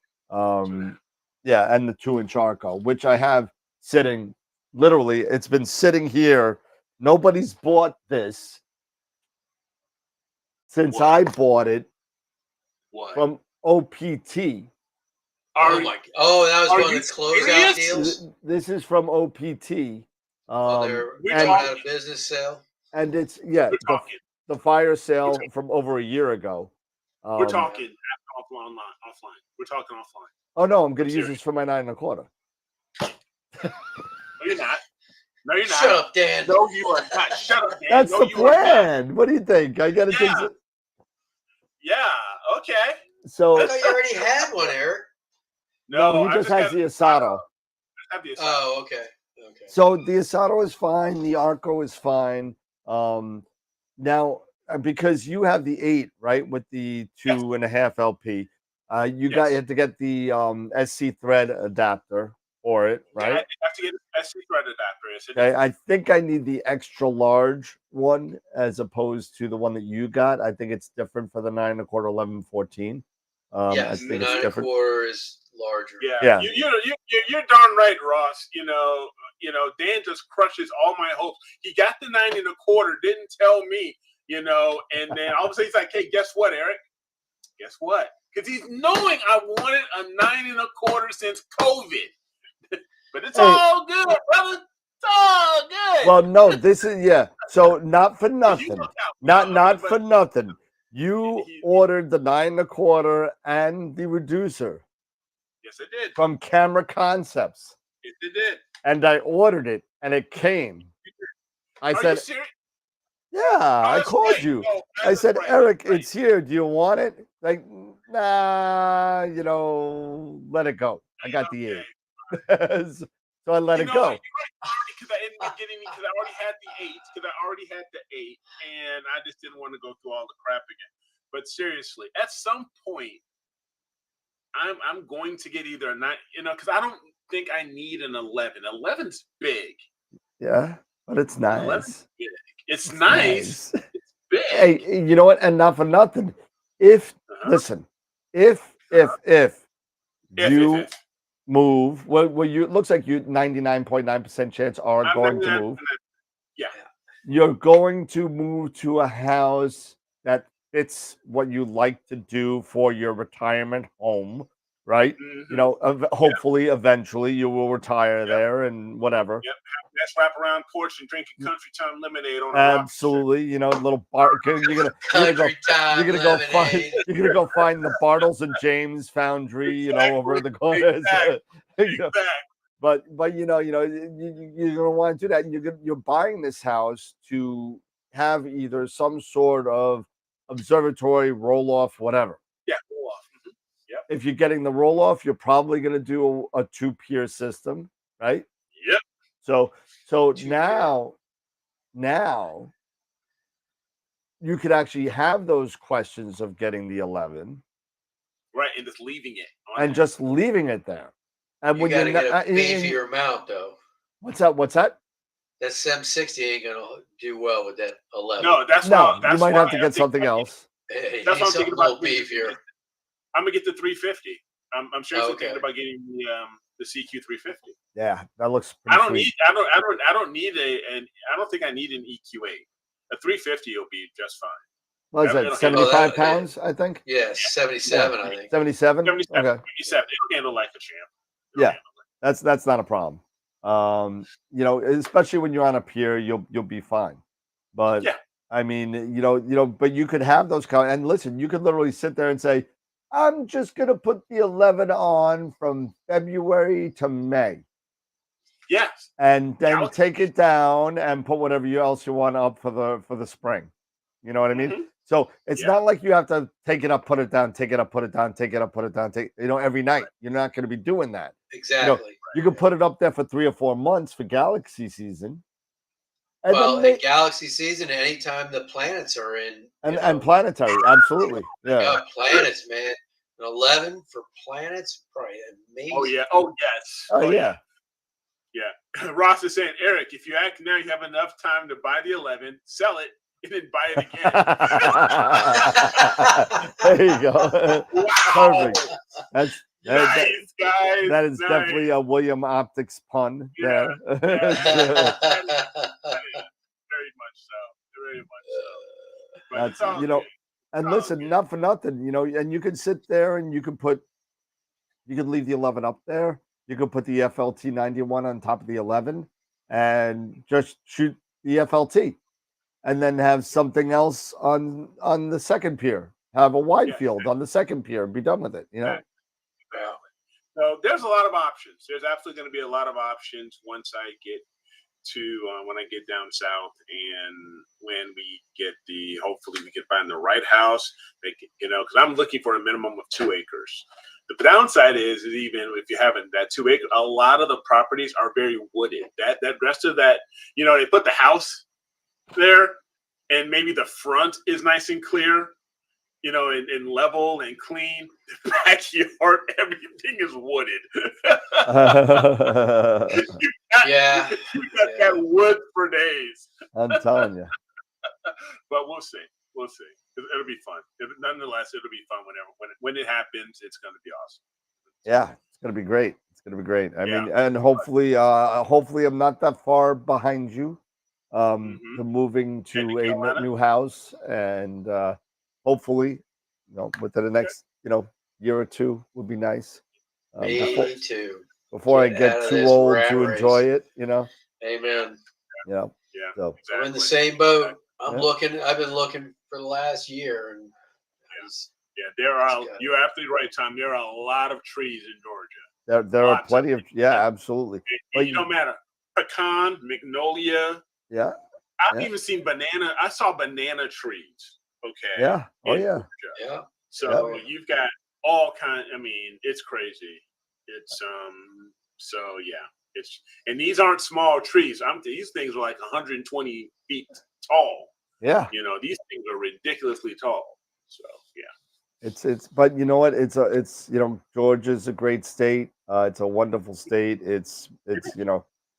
Yeah, and the 2-inch Arco, which I have sitting. Literally, it's been sitting here. Nobody's bought this since What? I bought it What? from OPT. Oh my! Oh, that was are one you of the closeout serious? deals. This is from OPT. On their we're going and out of business sale. and it's We're talking. the fire We're sale talking. from over a year ago. We're talking offline. We're talking offline. Oh no, I'm going I'm to use serious. this for my 9 1/4. No, you're not. No, you're not. Shut up, Dan. No, you are not. Shut up, Dan. That's no, the you are not. plan. What do you think? I got to take. Yeah. Okay. So I thought you already had one, Eric. no, he I just has got the Asato. I have the Asato. Oh, okay. Okay. So the Asato is fine. The Arco is fine. Now because you have the 8, right, with the 2.5 LP, you have to get the SC thread adapter for it, right? Yeah, I have to get an SC thread adapter. Yes, Okay, I think I need the extra large one as opposed to the one that you got. I think it's different for the 9 1/4, 11, 14. I Yes, the think 9 it's different. 1/4 is larger. Yeah. You're darn right, Ross. Dan just crushes all my hopes. He got the 9 1/4, didn't tell me, and then all of a sudden he's like, "Hey, guess what, Eric? Guess what?" Because he's knowing I wanted a 9 1/4 since COVID. But it's all good, brother. It's all good. Well, no, this is So not for nothing. Not for nothing. You ordered the 9 1/4 and the reducer. Yes, I did. From Camera Concepts. Yes, it did. And I ordered it and it came. I Are said, you serious? yeah, I called right. you. No, I said, right. Eric, it's here. Do you want it? Like, nah, let it go. I got the 8. So I let it go. Because I ended up getting because I already had the 8, and I just didn't want to go through all the crap again. But seriously, at some point, I'm going to get either a 9, because I don't think I need an 11. 11's big. Yeah, but it's nice. 11's big. It's nice. It's big. Hey, you know what? And not for nothing. Listen, if you move, it looks like you 99.9% chance are going to move. Yeah. You're going to move to a house that fits what you like to do for your retirement home, right? Mm-hmm. Hopefully, eventually, you will retire there and whatever. Yep. Let's wrap around porch and drinking Country Time lemonade on a absolutely. Little bar. You're gonna go find the Bartles and James Foundry, over in the corner. Exactly. But you're gonna want to do that. You're buying this house to have either some sort of observatory, roll off, whatever. Yeah, roll off. Mm-hmm. Yep. If you're getting the roll off, you're probably gonna do a 2-pier system, right? Yep. So now you could actually have those questions of getting the 11, right, and just leaving it, just leaving it there. And you gotta get a beefier mount, though. What's that? That 760 ain't gonna do well with that 11. No, that's you might have to get something else. Hey, that's what I'm thinking about. Beefier. I'm gonna get the 350. I'm seriously thinking about getting the CQ 350. Yeah, that looks. I don't need I don't think I need an EQA. A 350 will be just fine. What is that? 75 pounds, I think. Yeah, 77. I think 77. 77. Okay. 77. It'll handle like a champ. Yeah, that's not a problem. Especially when you're on a pier, you'll be fine. But I mean, but you could have those and listen, you could literally sit there and say, I'm just gonna put the 11 on from February to May. Yes. And then take it down and put whatever else you want up for the spring. You know what I mean? Mm-hmm. So it's not like you have to take it up, put it down, take it up, put it down, take it up, put it down, every night. You're not going to be doing that. Exactly. You can put it up there for 3 or 4 months for galaxy season. And in galaxy season, anytime the planets are in. And planetary, absolutely. Yeah. Planets, man. An 11 for planets, probably amazing. Oh, yeah. Oh, yes. Oh, yeah. Yeah. Ross is saying, Eric, if you act now, you have enough time to buy the 11, sell it, and then buy it again. There you go. Wow. Perfect. That's Nice, guys. that is nice. definitely a William Optics pun there. Very much so. Very much so. But it's all good. And It's all listen, good. not for nothing, and you could sit there and you could leave the 11 up there. You could put the FLT 91 on top of the 11 and just shoot the FLT, and then have something else on the second pier. Have a wide field on the second pier. Be done with it. Exactly. So there's a lot of options. There's absolutely going to be a lot of options once I get to when I get down south, and when we get hopefully we can find the right house. Because I'm looking for a minimum of 2 acres. The downside is even if you haven't that 2 acre, a lot of the properties are very wooded. That rest of that, they put the house there, and maybe the front is nice and clear, and level and clean. The backyard, everything is wooded. You got that wood for days. I'm telling you. But we'll see. We'll see. It'll be fun. Nonetheless, it'll be fun when it happens. It's going to be awesome. Yeah, it's going to be great. It's going to be great. I mean, and hopefully I'm not that far behind you. To moving to a new house, and hopefully, within the next year or two would be nice. Me too. Before I get too old to enjoy it, Amen. Yeah. So exactly. I'm in the same boat. I've been looking for the last year, and there are. You're absolutely right, Tom. There are a lot of trees in Georgia. There are plenty of absolutely. But it don't matter. Pecan, magnolia. Yeah. I've even seen banana. I saw banana trees. Okay. Yeah. Oh yeah. Georgia. Yeah. So you've got all kinds. I mean, it's crazy. It's So yeah, and these aren't small trees. These things are like 120 feet tall. Yeah. These things are ridiculously tall. So yeah. It's but you know what? It's Georgia's a great state. It's a wonderful state. It's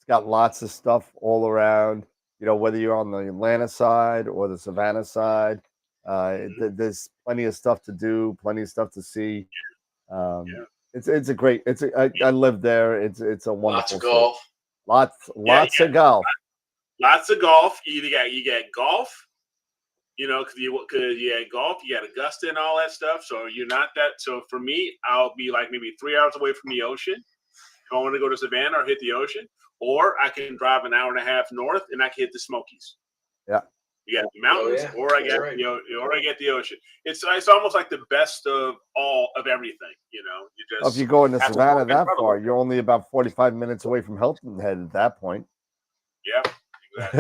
got lots of stuff all around. Whether you're on the Atlanta side or the Savannah side, there's plenty of stuff to do, plenty of stuff to see. It's a great. I live there. It's a wonderful. Lots of golf. Lots of golf. Lots of golf. You got golf. Because you had golf, you got Augusta and all that stuff. So you're not that. So for me, I'll be like maybe 3 hours away from the ocean. If I want to go to Savannah or hit the ocean, or I can drive an hour and a half north and I can hit the Smokies. Yeah. You got the mountains, or I get or I get the ocean. It's almost like the best of everything. You just if you go into Savannah that far, you're only about 45 minutes away from Hilton Head at that point. Yep.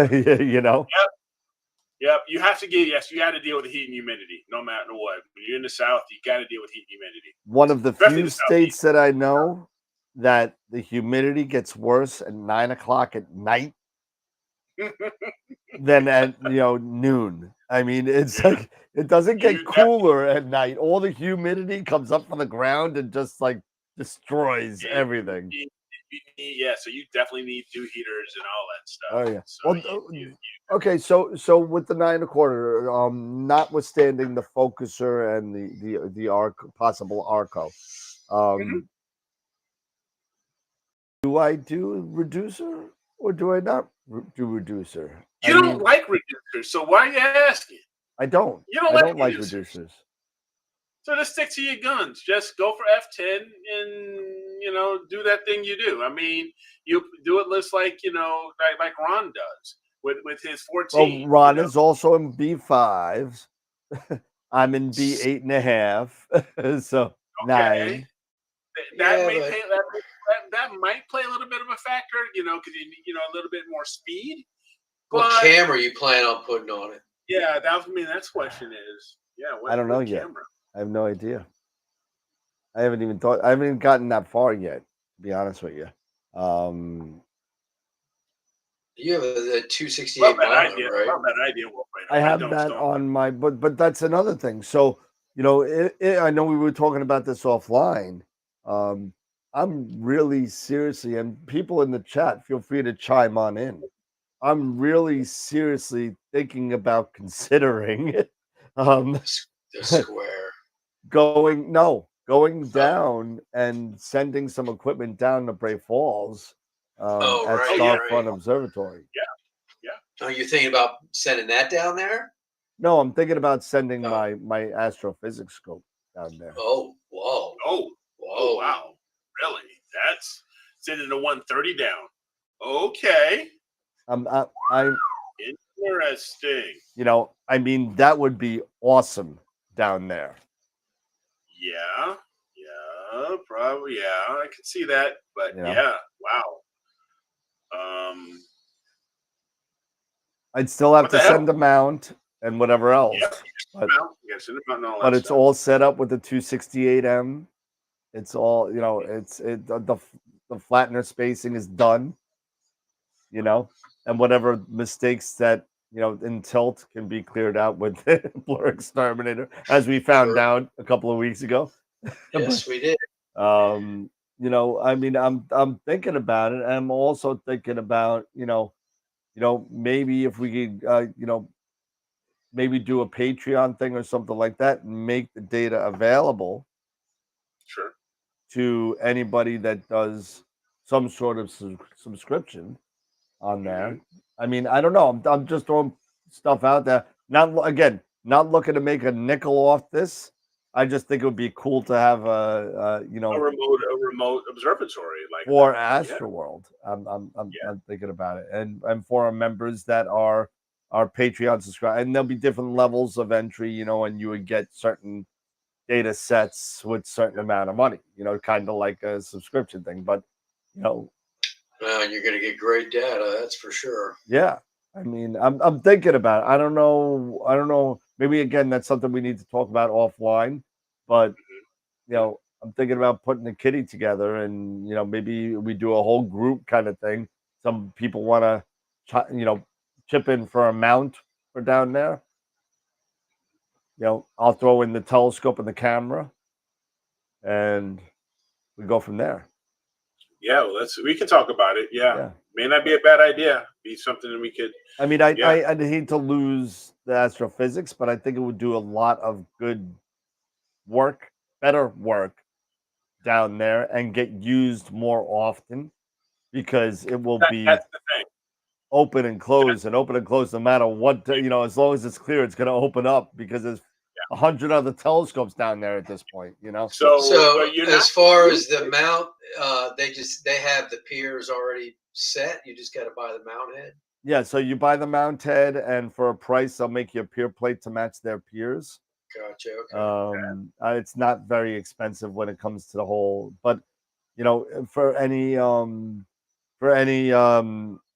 Exactly. Yep. You have to you got to deal with the heat and humidity, no matter what. When you're in the South, you got to deal with heat and humidity. One of the few states that I know that the humidity gets worse at 9 o'clock at night than at noon. I mean, it's like it doesn't get cooler at night. All the humidity comes up from the ground and just like destroys everything. So you definitely need 2 heaters and all that stuff. Oh yeah. So okay, so with the 9 1/4, notwithstanding the focuser and the possible Arco, do I do reducer or do I not do reducer? You don't like reducers, so why are you asking? I don't. You don't I like don't like reducers. reducers. So just stick to your guns. Just go for F10 and do that thing you do. I mean, you do it less like like Ron does with his 14. Well, Ron is also in B5s. I'm in B8 and a half. So 9. That might play a little bit of a factor, because you need a little bit more speed. What camera you plan on putting on it? Yeah, that's question is. Yeah, I don't know yet. Camera? I have no idea. I haven't even gotten that far yet, to be honest with you. You have a 268 mono, right? Love that idea. I have that on my, but that's another thing. So, I know we were talking about this offline. I'm really seriously, and people in the chat, feel free to chime on in. I'm really seriously thinking about considering um The square. going Oh. down and sending some equipment down to Bray Falls Oh, at right, Starfront right. Observatory. Are you thinking about sending that down there? No, I'm thinking about sending Oh. my astrophysics scope down there. Oh, whoa. Oh, Whoa. wow. Really? That's sending the 130 down. Okay. I'm Interesting. I mean, that would be awesome down there. Yeah. Yeah. Probably. Yeah. I could see that. But yeah. Wow. I'd still have What to the hell? send a mount and whatever else. Yep. But, Send the mount and all but that it's stuff. all set up with the 268M. It's all, the flattener spacing is done, and whatever mistakes that, in tilt can be cleared out with Blur Exterminator, as we found out a couple of weeks ago. Yes, we did. I mean, I'm thinking about it. And I'm also thinking about, maybe if we could, maybe do a Patreon thing or something like that and make the data available Sure. to anybody that does some sort of subscription on there. I mean, I don't know. I'm just throwing stuff out there. Not looking to make a nickel off this. I just think it would be cool to have a remote observatory like for that. AstroWorld. I'm thinking about it, and for our members that are our Patreon subscribers, and there'll be different levels of entry, and you would get certain data sets with certain amount of money, kind of like a subscription thing. But Well, you're going to get great data, that's for sure. yeah, I mean, I'm thinking about it. I don't know. Maybe again, that's something we need to talk about offline. But I'm thinking about putting the kitty together, and maybe we do a whole group kind of thing. Some people want to, chip in for a mount for down there. I'll throw in the telescope and the camera, and we go from there. Yeah, well, we can talk about it. Yeah. May not be a bad idea. Be something that we could. I mean, I'd hate to lose the astrophysics, but I think it would do a lot of good work, better work down there, and get used more often because it will be that's the thing. Open and close no matter what, as long as it's clear, it's going to open up because there's 100 other telescopes down there at this point, So as far as the mount, they have the piers already set. You just got to buy the mount head. Yeah, so you buy the mount head, and for a price, they'll make you a pier plate to match their piers. Gotcha. Okay. It's not very expensive when it comes to the whole, but for any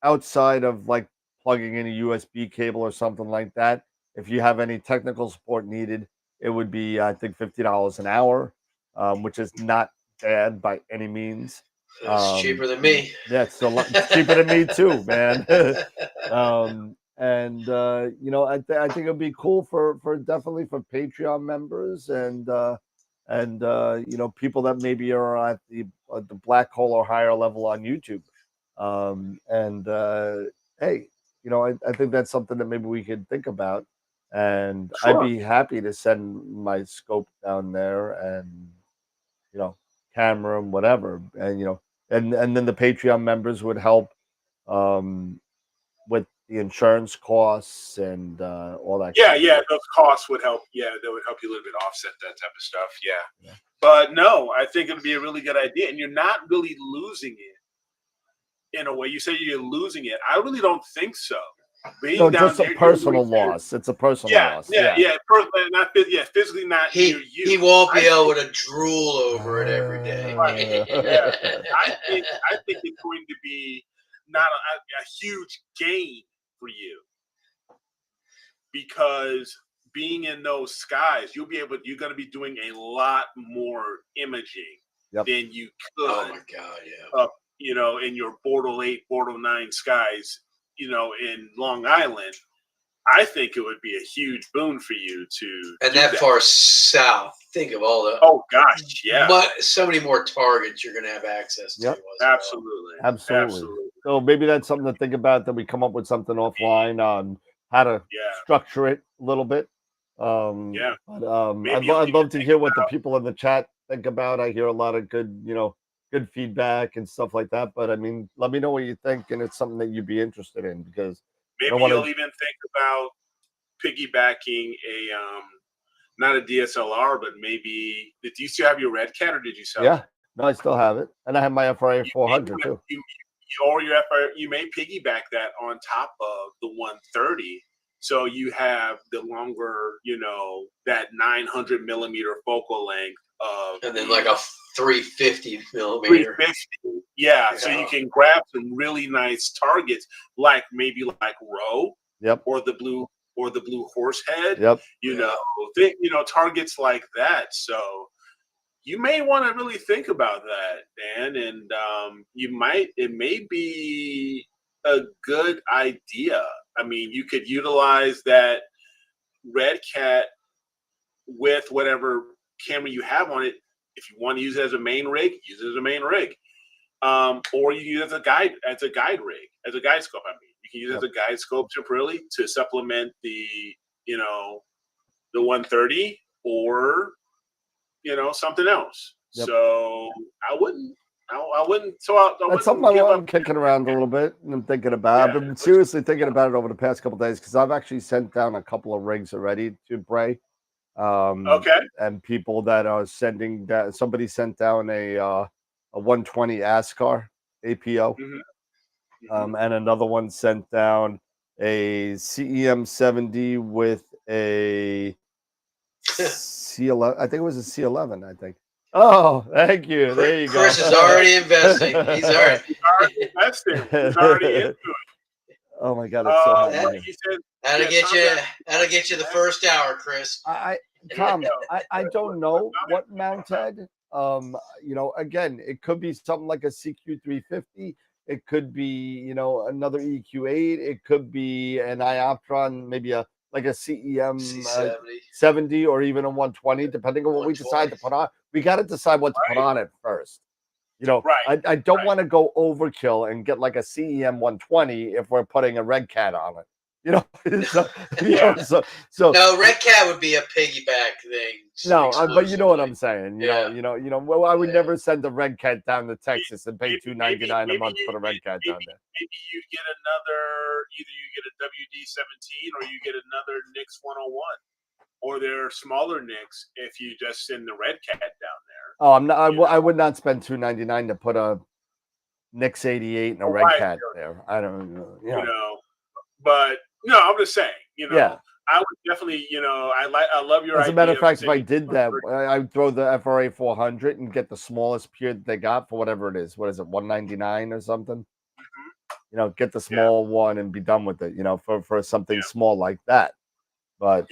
outside of like plugging in a USB cable or something like that, if you have any technical support needed, it would be, I think, $50 an hour, which is not bad by any means. It's cheaper than me. Yeah, it's a lot cheaper than me too, man. I think it'd be cool for definitely for Patreon members and people that maybe are at the black hole or higher level on YouTube. Hey, I think that's something that maybe we could think about, and sure. I'd be happy to send my scope down there and camera and whatever, and and then the Patreon members would help with the insurance costs and all that. Yeah, those costs would help. Yeah, that would help you a little bit offset that type of stuff. Yeah. But no, I think it would be a really good idea, and you're not really losing it in a way. You say you're losing it. I really don't think so. No, just a personal loss. It's a personal loss. Yeah. Physically not. He won't be able to drool over it every day. I think it's going to be not a huge gain for you, because being in those skies, you're going to be doing a lot more imaging than you could. Oh my God, yeah. Up, in your Bortle 8, Bortle 9 skies, in Long Island, I think it would be a huge boon for you to. And that far south, think of all the. Oh gosh, yeah. But so many more targets you're going to have access to. Yep. Absolutely. Absolutely. So maybe that's something to think about, that we come up with something offline on how to structure it a little bit. Yeah. But, I'd love to hear what the people in the chat think about. I hear a lot of good, good feedback and stuff like that. But I mean, let me know what you think, and it's something that you'd be interested in, because maybe you'll even think about piggybacking a not a DSLR, but maybe did you still have your Red Cat, or did you sell it? No, I still have it, and I have my FRA 400 too. Or your FRA, you may piggyback that on top of the 130, so you have the longer, that 900 millimeter focal length of, and then like a 350 millimeter. 350, yeah. So you can grab some really nice targets, like maybe like Roe, or the blue horsehead, targets like that. So you may want to really think about that, Dan, and it may be a good idea. I mean, you could utilize that Red Cat with whatever camera you have on it. If you want to use it as a main rig, use it as a main rig. Or you can use it as a guide rig, as a guide scope. I mean, you can use it as a guide scope temporarily to supplement the, the 130, or something else. So I wouldn't. So that's something I'm kicking around a little bit, and I'm thinking about. I've been seriously thinking about it over the past couple of days, because I've actually sent down a couple of rigs already to Bray. And people that are sending that, somebody sent down a 120 ASCAR APO, and another one sent down a CEM70 with a C11. I think it was a C11. I think. Oh, thank you. There you go. Chris is already investing. He's already investing. He's already into it. Oh my God, it's so hard. That'll get you the first hour, Chris. Tom, I don't know what mount head. Again, it could be something like a CQ350. It could be, another EQ8. It could be an Ioptron, maybe a CEM 70, or even a 120, depending on what we decide to put on. We got to decide what to put on it first. I don't want to go overkill and get like a CEM 120 if we're putting a Red Cat on it. So no, Red Cat would be a piggyback thing. No, but you know what I'm saying. Well, I would never send a Red Cat down to Texas and pay $299 a month for the Red Cat down there. Maybe you get either you get a WD-17 or you get another Nix 101, or they're smaller Nix if you just send the Red Cat down there. Oh, I'm not. I would not spend $299 to put a Nix 88 and a Red Cat there. I don't know. But no, I'm just saying. I would definitely. I love your. As a matter of fact, if I did that, I would throw the FRA 400 and get the smallest peer that they got for whatever it is. What is it, $199 or something? Get the small one and be done with it. For something small like that. But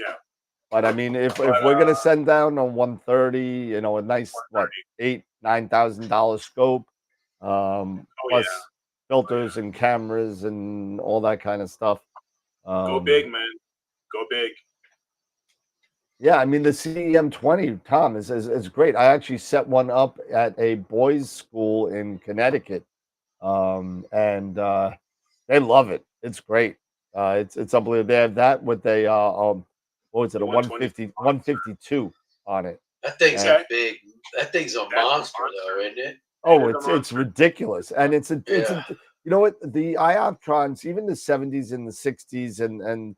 I mean, if we're gonna send down a 130, a nice $8,000-9,000 scope, plus filters and cameras and all that kind of stuff. Go big, man. Go big. Yeah, I mean, the CEM20, Tom, is great. I actually set one up at a boys' school in Connecticut, and they love it. It's great. It's unbelievable. They have that with a what was it, a 152 on it. That thing's big. That thing's a monster, though, isn't it? Oh, it's ridiculous, and it's you know what, the Ioptrons, even the 70s and the 60s, and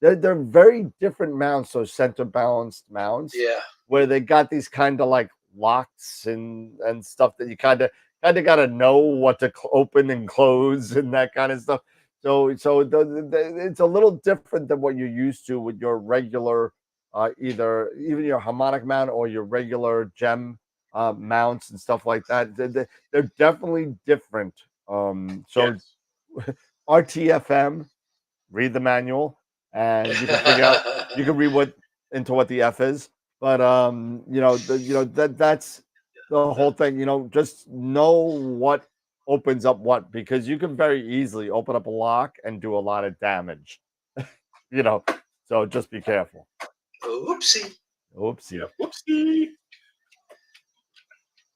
they're very different mounts, those center balanced mounts. Yeah, where they got these kind of like locks and stuff that you kind of got to know what to open and close and that kind of stuff. So it's a little different than what you're used to with your regular, either even your harmonic mount or your regular gem mounts and stuff like that. They're definitely different. RTFM, read the manual, and you can figure out. You can read what the F is. But that's the whole thing. Just know what opens up what, because you can very easily open up a lock and do a lot of damage. you know. So just be careful. Oopsie. Oopsie. Yeah, whoopsie.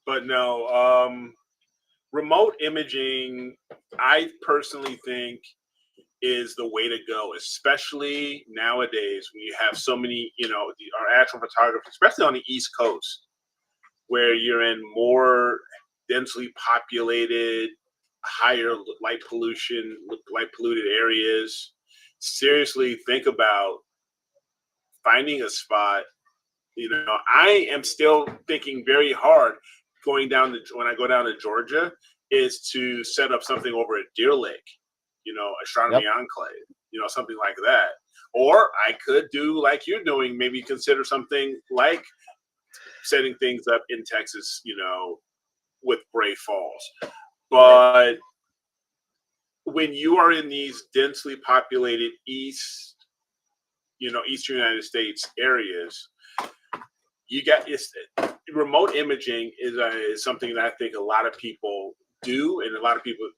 But no, remote imaging, I personally think, is the way to go, especially nowadays when you have so many, our actual photographers, especially on the East Coast, where you're in more densely populated, higher light polluted areas. Seriously, think about finding a spot. I am still thinking very hard when I go down to Georgia is to set up something over at Deer Lake, Astronomy Enclave, something like that. Or I could do like you're doing, maybe consider something like setting things up in Texas, with Bray Falls. But when you are in these densely populated eastern United States areas, remote imaging is something that I think a lot of people do, and a lot of people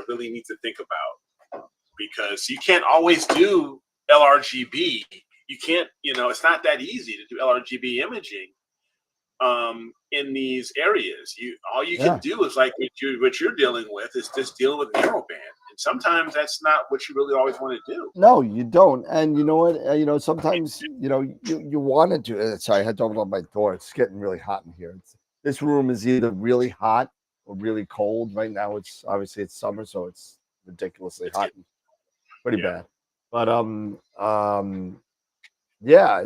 really need to think about, because you can't always do LRGB. You can't, it's not that easy to do LRGB imaging in these areas. All you can do is like what you're dealing with is just dealing with narrowband, and sometimes that's not what you really always want to do. No, you don't. And you know what? Sometimes you want to do. Sorry, I had to open up my door. It's getting really hot in here. This room is either really hot or really cold. Right now, it's obviously summer, so it's ridiculously hot. Pretty bad. But yeah,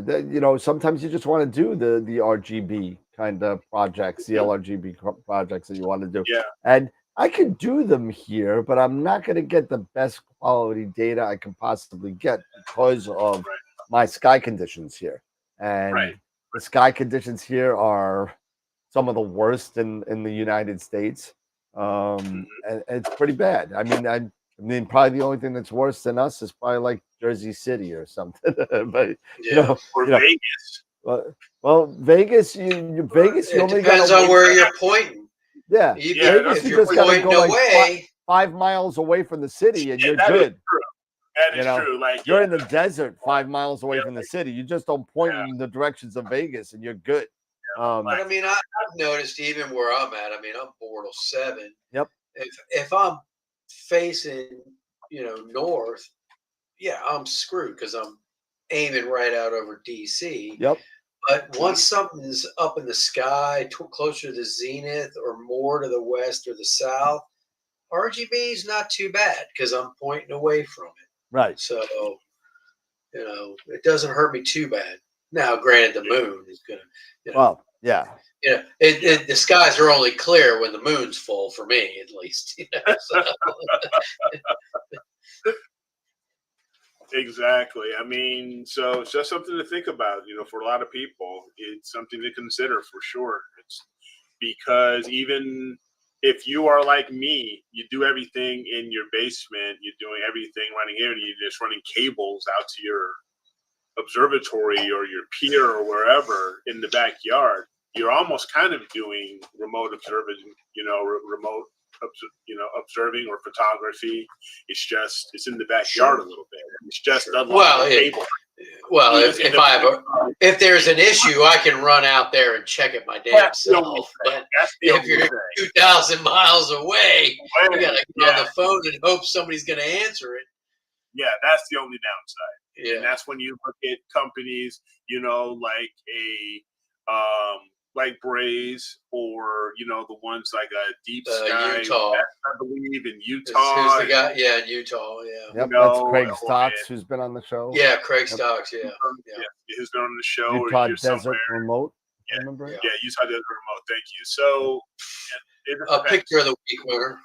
sometimes you just want to do the RGB kind of projects, the LRGB projects that you want to do. Yeah. And I can do them here, but I'm not going to get the best quality data I can possibly get because of my sky conditions here. And the sky conditions here are some of the worst in the United States. And it's pretty bad. I mean, probably the only thing that's worse than us is probably like Jersey City or something. But or Vegas. Well, Vegas, Vegas, you It only depends on where you're pointing. Yeah, Even Vegas, if you you're just gotta pointing go like away, 5 miles away from the city, and you're that good. Is true. That is true. Like you're in the desert 5 miles away from the city. You just don't point in the directions of Vegas, and you're good. But I mean, I've noticed even where I'm at. I mean, I'm Bortle 7. Yep. If I'm facing, north, yeah, I'm screwed because I'm aiming right out over DC. Yep. But once something's up in the sky, closer to the zenith or more to the west or the south, RGB is not too bad because I'm pointing away from it. Right. So, it doesn't hurt me too bad. Now, granted, the moon is going to, Well, yeah. The skies are only clear when the moon's full for me, at least. So. Exactly. I mean, so it's just something to think about, for a lot of people. It's something to consider for sure. It's because even if you are like me, you do everything in your basement, you're doing everything running here, and you're just running cables out to your observatory or your pier or wherever in the backyard. You're almost kind of doing remote observing, observing or photography. It's in the backyard a little bit. It's just cable. Well, if there's an issue, I can run out there and check it my damn self. But if you're 2,000 miles away, you gotta get on the phone and hope somebody's gonna answer it. Yeah, that's the only downside. Yeah. And that's when you look at companies, like Braze, or the ones like Deep Sky, Utah. I believe in Utah. Who's the guy? Yeah, in Utah. Yeah. Yep, that's Craig Stocks, who's been on the show. Yeah, Craig Stocks. Yeah. Who's been on the show? Utah Desert Remote. Yeah, remember? Yeah, Utah Desert Remote. Thank you. So, a picture of the week winner.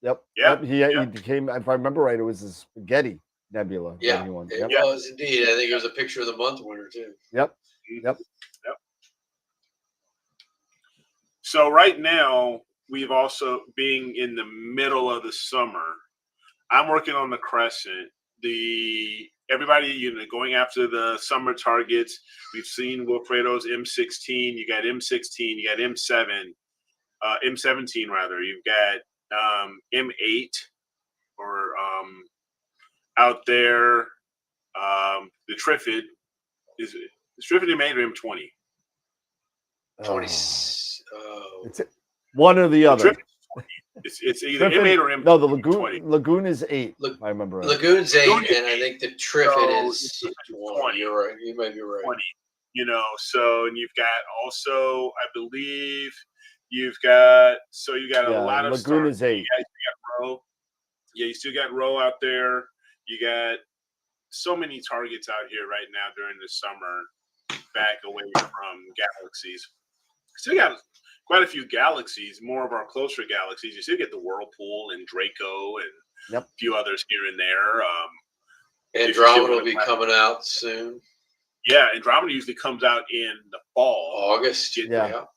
Yep. Yep. He became, if I remember right, it was a spaghetti nebula. Yeah, it was indeed. I think it was a picture of the month winner too. Yep. So right now, we've also, being in the middle of the summer, I'm working on the Crescent. Everybody, going after the summer targets. We've seen Wilfredo's M16. You got M16. You got M7, M17 rather. You've got M8 or out there. The Trifid is the Trifid M8 or M20. 20. It's one or the other. It's either Trifid, M8 or M20. no, the Lagoon is 8. Look, if I remember right. Lagoon's 8, Lagoon is and I think the Trifid So, is it's 20. You're right. You might be right. 20. You know, so and you've got also, I believe, you've got a lot of Lagoon stars. is 8. You got Roe. Yeah, you still got Roe out there. You got so many targets out here right now during the summer, back away from galaxies. Still got quite a few galaxies, more of our closer galaxies. You still get the Whirlpool and Draco and a few others here and there. Andromeda will be coming out soon. Yeah, Andromeda usually comes out in the fall. August. Yep.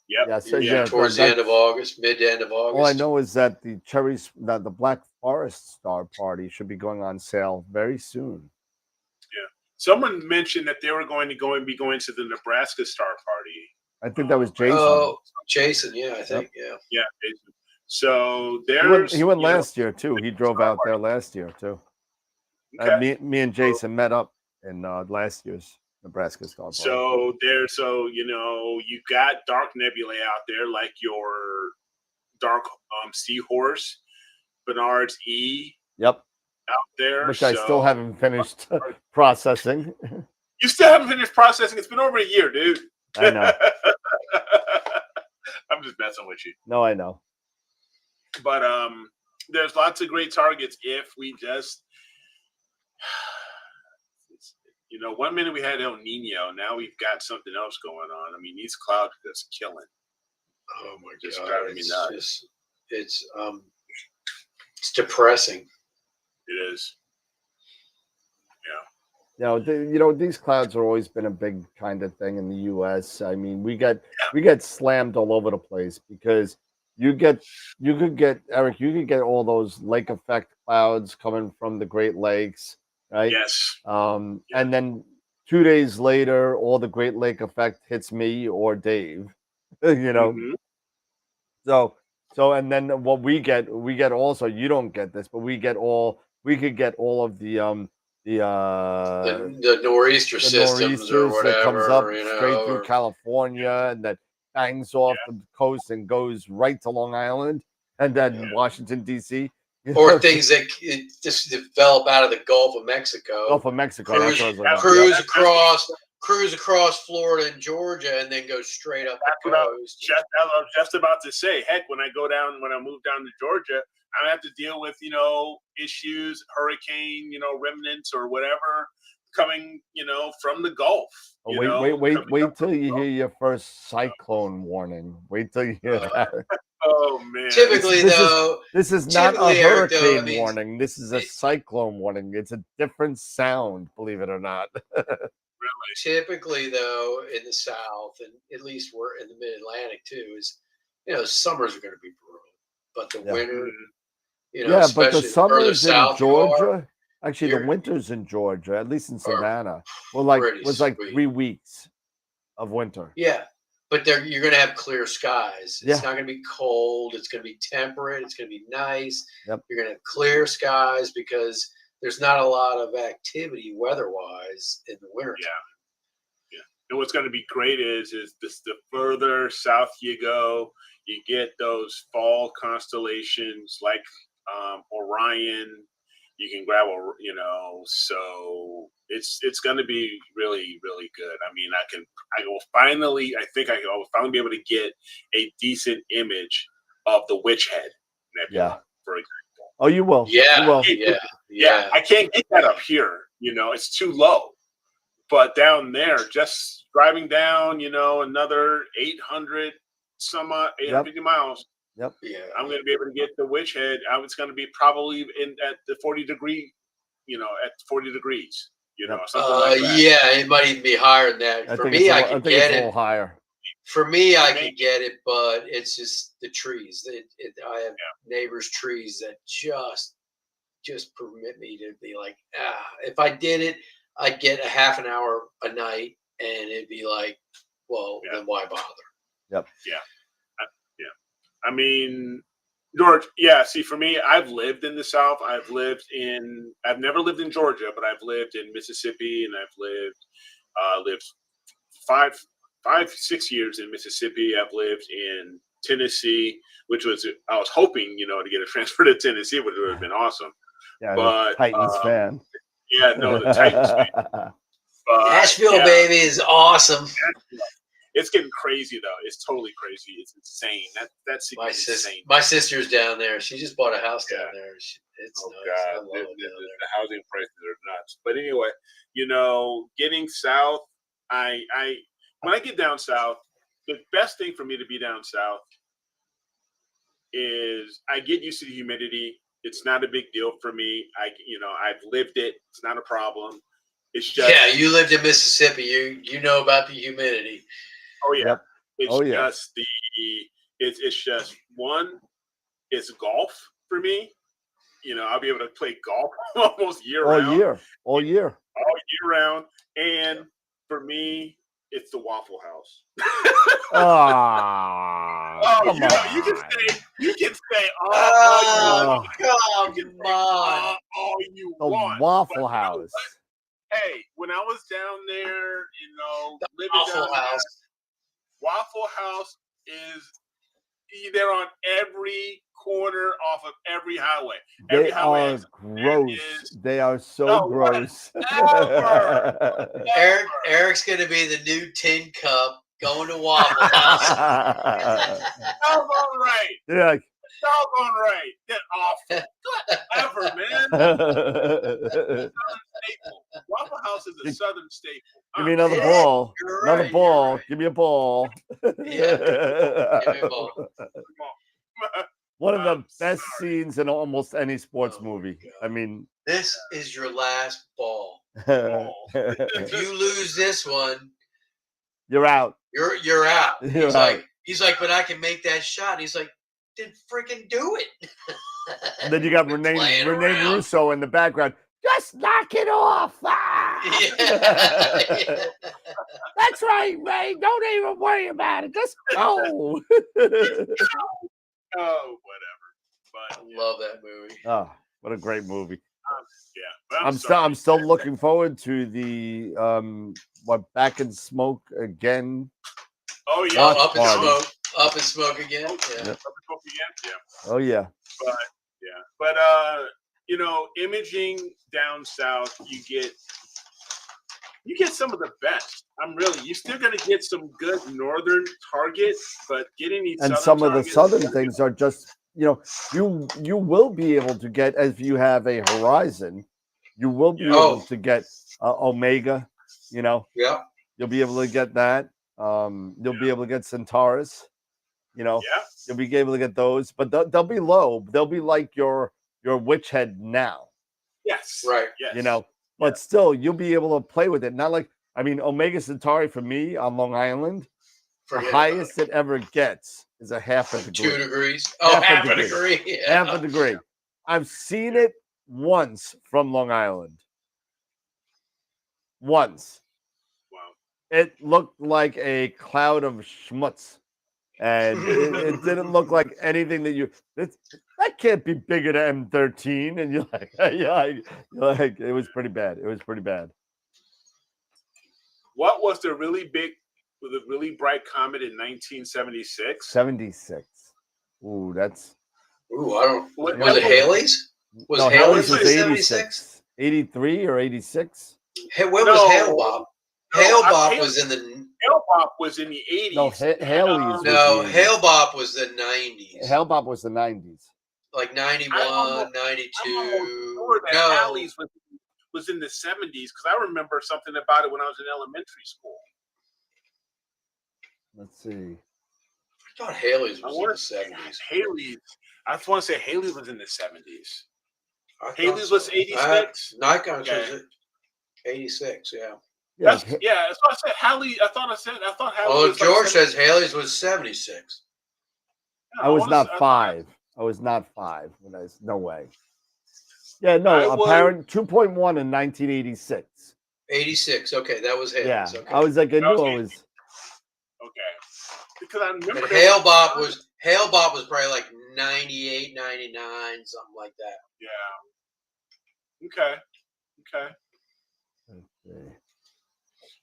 Towards the end of August, mid to end of August. All I know is that the Black Forest Star Party should be going on sale very soon. Yeah. Someone mentioned that they were going to be going to the Nebraska Star Party. I think that was Jason. Oh, Jason, yeah, I think, Yeah, Jason. So he went last year too. He drove out there last year too. Okay. Me and Jason met up in last year's Nebraska Star Party. So you got Dark Nebulae out there, like your Dark Seahorse, Bernard's E. Yep. Out there, which I still haven't finished processing. You still haven't finished processing? It's been over a year, dude. I know. I'm just messing with you. No, I know. But there's lots of great targets if we just, 1 minute we had El Nino, now we've got something else going on. I mean, these clouds are just killing. Oh my just God, driving me nuts. It's depressing. It is. These clouds have always been a big kind of thing in the U.S. I mean, we get slammed all over the place because you could get all those lake effect clouds coming from the Great Lakes, right? Yes. And then 2 days later, all the Great Lake effect hits me or Dave, Mm-hmm. So and then what we get also, you don't get this, but we could get all of the nor'easter systems or whatever that comes up straight through California and that bangs off the coast and goes right to Long Island and then Washington D.C. Or things that just develop out of the Gulf of Mexico. Cruise across Florida and Georgia, and then go straight up the coast. I was just about to say. Heck, when I move down to Georgia, I have to deal with issues, hurricane, remnants or whatever coming, from the Gulf. Wait till you hear your first cyclone warning. Wait till you hear that. Oh man! Typically, this is not a hurricane warning. This is a cyclone warning. It's a different sound, believe it or not. Really? Typically, though, in the South, and at least we're in the Mid-Atlantic too, is summers are going to be brutal, but the winter, but the summers in Georgia. Actually, the winters in Georgia, at least in Savannah, was like 3 weeks of winter. Yeah, but you're going to have clear skies. Yeah. It's not going to be cold. It's going to be temperate. It's going to be nice. Yep. You're going to have clear skies because there's not a lot of activity weather-wise in the winter. Yeah. And what's going to be great is the further south you go, you get those fall constellations like Orion. You can grab so it's going to be really, really good. I mean, I will finally be able to get a decent image of the Witch Head Nebula, for example. Oh, you will. Yeah. You will. Yeah. I can't get that up here. It's too low. But down there, just driving down, another 800 some 850 miles. Yep. Yeah. I'm going to be able to get the Witch Head. It's going to be probably at the 40 degree, at 40 degrees, something like that. Yeah, it might even be higher than that. For me, I can get it. A little higher. For me, I can get it, but it's just the trees. I have neighbors' trees that just permit me to be like, if I did it, I'd get a half an hour a night, and it'd be like, well, then why bother? Yep. Yeah. I mean, George, yeah. See, for me, I've lived in the South. I've never lived in Georgia, but I've lived in Mississippi, and I've lived 6 years in Mississippi. I've lived in Tennessee, I was hoping, to get a transfer to Tennessee, which would have been awesome. Yeah, But Titans fan. yeah, no, the Titans fan. But, Nashville, yeah, baby, is awesome. it's getting crazy though. It's totally crazy. It's insane. That's insane. My sister's down there. She just bought a house down there. It's nuts. God, I love it down there. the housing prices are nuts. But anyway, getting south, when I get down south, the best thing for me to be down south is I get used to the humidity. It's not a big deal for me. I've lived it. It's not a problem. It's just you lived in Mississippi. You know about the humidity. Oh yeah. Yep. It's just it's just one. It's golf for me. I'll be able to play golf almost year-round. All year round. And for me, it's the Waffle House. Come on. You can say, all you The want. Waffle House. Hey, when I was down there, The living Waffle down House. there, Waffle House is they're on every corner off of every highway. They are gross. They are so gross. Eric's going to be the new tin cup going to Waffle House. Doggone right. Yeah. Doggone right. Get off. Whatever, man. Staple. Waffle House is a Southern staple. Give me another ball. Another ball. Right. Give me a ball. Give me a ball. One of the best scenes in almost any sports movie. I mean, this is your last ball. you're If you lose this one, out. you're out. You're out. He's like, but I can make that shot. He's like, then freaking do it. And then you got Renee Russo in the background. Just knock it off. Yeah. That's right, Ray. Don't even worry about it. Just go. Oh, whatever. But I love that movie. Oh, what a great movie. But I'm still looking forward to the Back in Smoke again. Oh yeah, Up in Smoke. Up in Smoke again. Yeah. Up in Smoke again. Yeah. Oh yeah. But imaging down south, you get some of the best. You're still gonna get some good northern targets, but getting these And southern some of the targets, southern things are just, you will be able to get, if you have a Horizon, you will be able to get Omega. Yeah. You'll be able to get that. You'll be able to get Centaurus. You'll be able to get those, but they'll be low. They'll be like your Witch Head now. Yes. Right. Yes. But still, you'll be able to play with it. Not like, Omega Centauri for me on Long Island, the highest it ever gets is a half a degree. 2 degrees. Oh, half a degree. Yeah. Half a degree. I've seen it once from Long Island. Once. Wow. It looked like a cloud of schmutz. And it didn't look like anything that can't be bigger than M13. And you're like, it was pretty bad. What was the really bright comet in 1976? 76. Ooh, that's. Ooh, I don't. Was it Halley's? Halley's was 86. 83 or 86? Hey, when was Hale Bob? Hale Bob was in the. Hale Bob was in the 80s. No, Halley's. Hale Bob was the 90s. Hale Bob was the 90s. Like 91, 92. Sure that Halley's was in the 70s because I remember something about it when I was in elementary school. Let's see. I thought Haley's was in the 70s. I just want to say Haley's was in the 70s. Haley's was 86. Nikon's was 86, yeah. That's what I said. Haley. I thought Haley. Well, was George says Haley's was 76. I was not 5. I was not 5. No way. Yeah, no. Apparent 2.1 in 1986. 86. Okay, that was Haley's. Yeah, okay. I was like, I knew I was. Okay. Because I remember Hale Bob was probably like 98, 99, something like that. Yeah. Okay.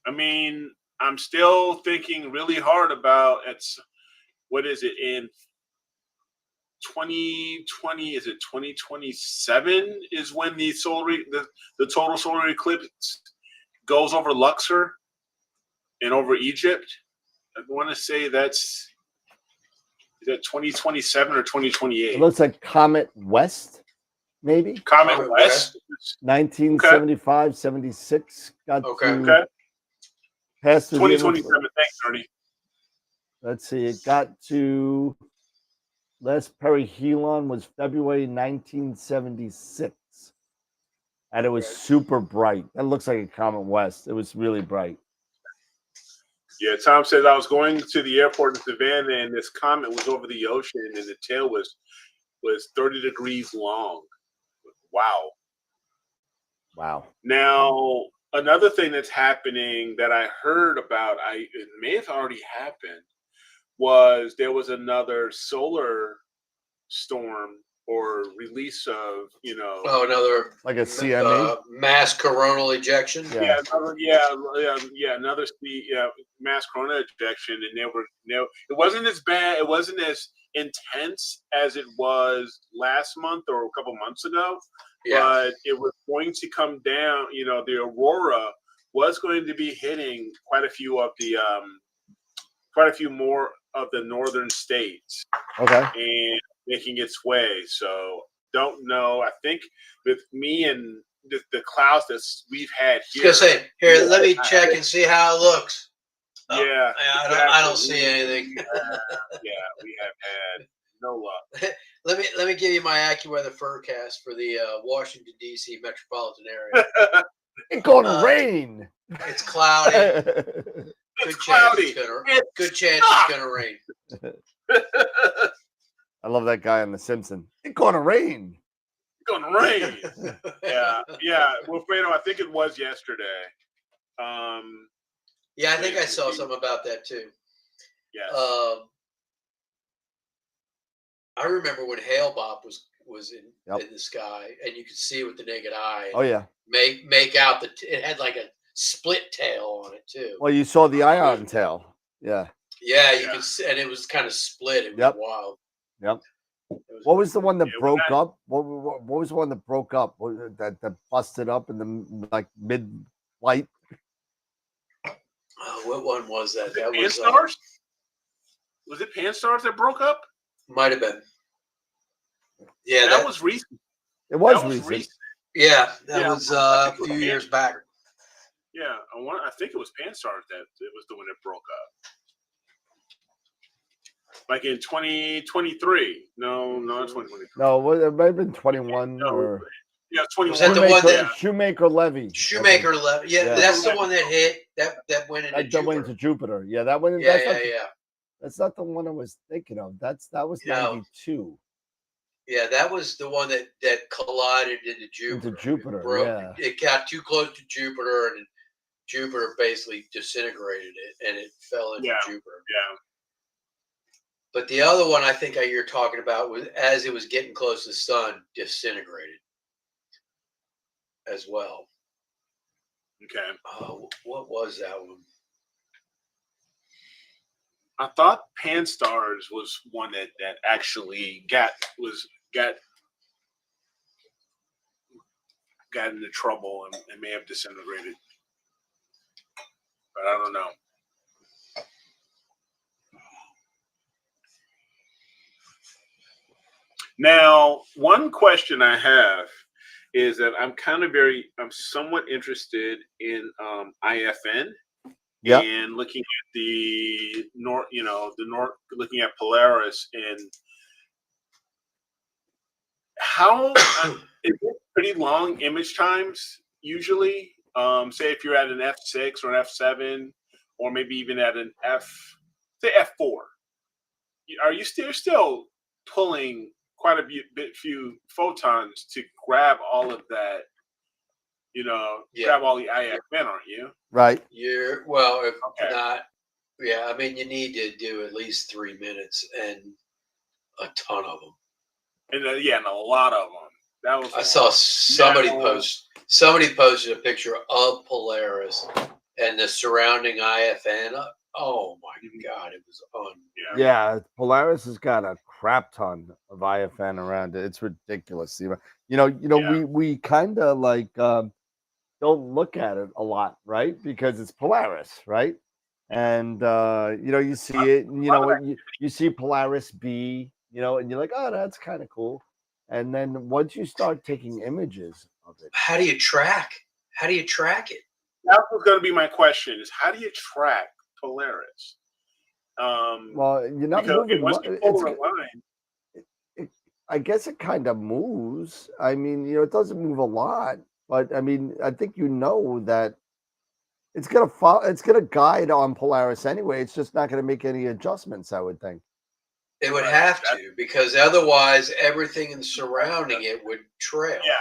I mean, I'm still thinking really hard about what is it in 2020? Is it 2027? Is when the total solar eclipse goes over Luxor and over Egypt? I want to say is that 2027 or 2028? It looks like Comet West, maybe. Comet West. 1975, 76. Got to pass through 2027. Thanks, Ernie. Let's see. It got to last perihelion was February 1976. And it was super bright. That looks like a Comet West. It was really bright. Yeah, Tom says I was going to the airport in Savannah, and this comet was over the ocean, and the tail was 30 degrees long. Wow. Now, another thing that's happening that I heard about, it may have already happened, was there was another solar storm or release of, another like a CME mass coronal ejection. Another mass coronal ejection, and it wasn't as bad, it wasn't as intense as it was last month or a couple months ago, but it was going to come down. The aurora was going to be hitting quite a few more of the northern states. Okay. And making its way. So don't know. I think with me and the clouds that we've had here. Just say, here, let me check and see how it looks. Yeah. I don't see anything. We have had no luck. Let me give you my AccuWeather forecast for the Washington D.C. metropolitan area. It's going to rain. It's cloudy. It's cloudy. Good chance it's gonna rain. I love that guy on The Simpsons. It's going to rain. It's going to rain. Yeah. Well, Fredo, I think it was yesterday. Yeah, I think I saw something about that too. Yes. I remember when Hail Bob was in the sky, and you could see it with the naked eye. Oh yeah. Make out it had like a split tail on it too. Well, you saw the ion tail. Yeah. Yeah, you could see, and it was kind of split. It was wild. Yep. What was the one that broke up? What was the one that broke up? That busted up in the mid-flight? What one was that? That was Pan-Stars? Was it Pan-Stars that broke up? Might have been. Yeah, that was recent. It was recent. Yeah, that was a few years back. Yeah, I think it was Pan-Stars that it was the one that broke up. Like in 2023. No, 2023. No, it might have been 21 or. Yeah, 21. Was that the one that Shoemaker Levy? Shoemaker Levy. Yeah, that's the one that hit. That went into Jupiter. That went into Jupiter. Yeah, that went. Yeah. That's not the one I was thinking of. That was 92. Yeah, that was the one that collided into Jupiter. Into Jupiter. It got too close to Jupiter, and Jupiter basically disintegrated it, and it fell into Jupiter. Yeah. But the other one I think you're talking about was as it was getting close to the sun, disintegrated as well. Okay. What was that one? I thought Pan-Stars was one that actually got into trouble and may have disintegrated, but I don't know. Now, one question I have is that I'm somewhat interested in IFN. Yeah. And looking at the north, looking at Polaris, and how is it pretty long image times usually? Say if you're at an F6 or an F7, or maybe even at an F4, are you still pulling quite a few photons to grab all of that? Grab all the IFN, aren't you? Right. If not, I mean, you need to do at least 3 minutes and a ton of them. And and a lot of them. That was. I saw somebody No. posted a picture of Polaris and the surrounding IFN. Oh my God, it was Yeah, Polaris has got a crap ton of IFN around it. It's ridiculous. We kind of like don't look at it a lot, right? Because it's Polaris, right? And you see it, and you see Polaris B, and you're like, oh, that's kind of cool. And then once you start taking images of it, How do you track it? That was going to be my question: is how do you track Polaris? Well, you're not because moving. once you pull a line, I guess it kind of moves. I mean, it doesn't move a lot, but I mean, I think that it's gonna follow. It's gonna guide on Polaris anyway. It's just not gonna make any adjustments, I would think. It would have to, because otherwise everything surrounding it would trail. Yeah,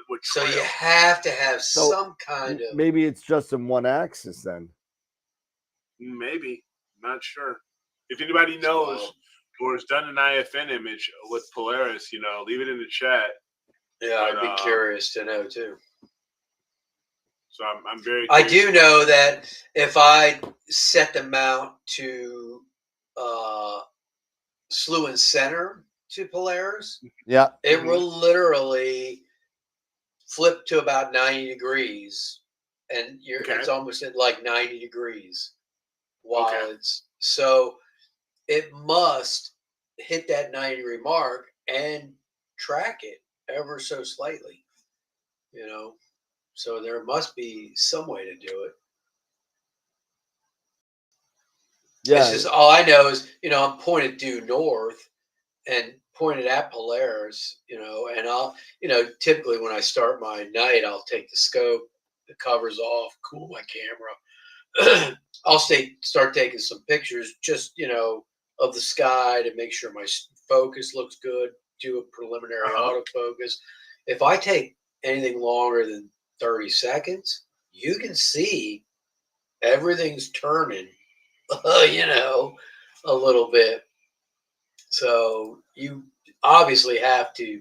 would So trail. you have to have some kind of. Maybe it's just in one axis then. Maybe, not sure. If anybody knows or has done an IFN image with Polaris, leave it in the chat. Yeah, I'd be curious to know too. So I'm very. I do know that if I set the mount to slew and center to Polaris, it will literally flip to about 90 degrees, and it's almost at like 90 degrees while it's so it must hit that 90-degree mark and track it ever so slightly, so there must be some way to do it. Yeah. It's just all I know is, I'm pointed due north and pointed at Polaris, and I'll, typically when I start my night, I'll take the scope, the covers off, cool my camera. I'll start taking some pictures just, of the sky to make sure my focus looks good, do a preliminary autofocus. If I take anything longer than 30 seconds, you can see everything's turning, a little bit. So you obviously have to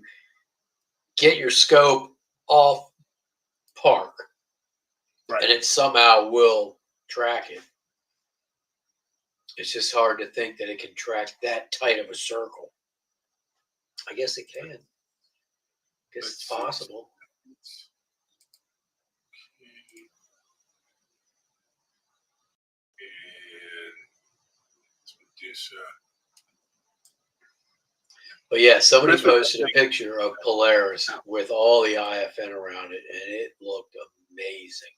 get your scope off park, and it somehow will track it. It's just hard to think that it can track that tight of a circle. I guess it can. I guess it's possible. But yeah, somebody posted a picture of Polaris with all the IFN around it, and it looked amazing.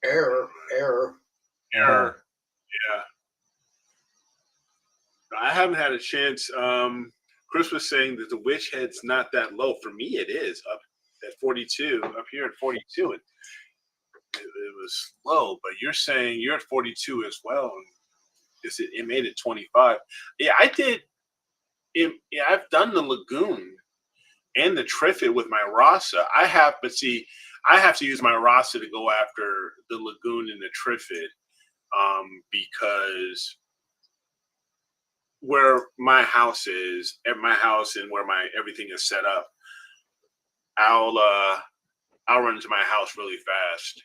Error. Yeah. I haven't had a chance. Chris was saying that the witch head's not that low. For me, it is up at 42, up here at 42. And it was low, but you're saying you're at 42 as well. It made it 25. Yeah, I did. I've done the Lagoon and the Triffid with my Rasa. I have to use my Rasa to go after the Lagoon and the Triffid, because where my house is, at my house and where everything is set up, I'll run to my house really fast.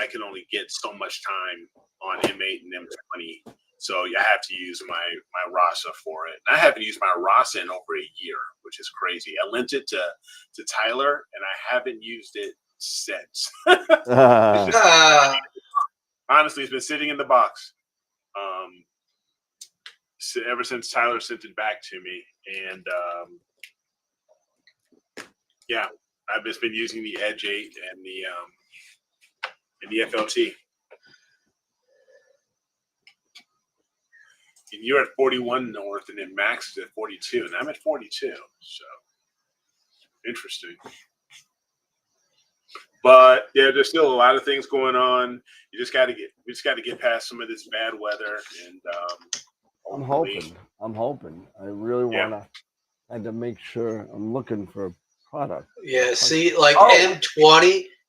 I can only get so much time on M8 and M20, so I have to use my Rasa for it. And I haven't used my Rasa in over a year, which is crazy. I lent it to Tyler, and I haven't used it since. Honestly, it's been sitting in the box ever since Tyler sent it back to me, and I've just been using the Edge 8 and the FLT. And you're at 41 north, and then Max is at 42, and I'm at 42. So interesting. But yeah, there's still a lot of things going on. We just got to get past some of this bad weather, and I'm hoping. I really wanna. I had to make sure I'm looking for a product. Yeah, see, like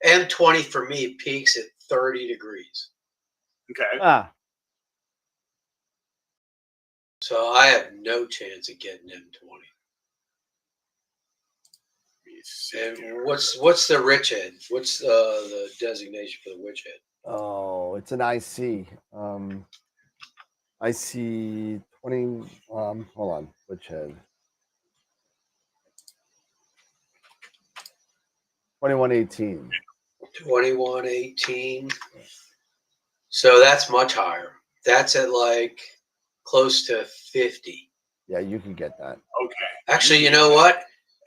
M20 for me peaks at 30 degrees. Okay. Ah, So I have no chance of getting M20. Let me see And here. what's the rich head? What's the designation for the witch head? oh, it's an IC. IC 20. Hold on, which head? 2118. 2118. So that's much higher. That's at like close to 50. Yeah, you can get that. Okay. Actually, you know what?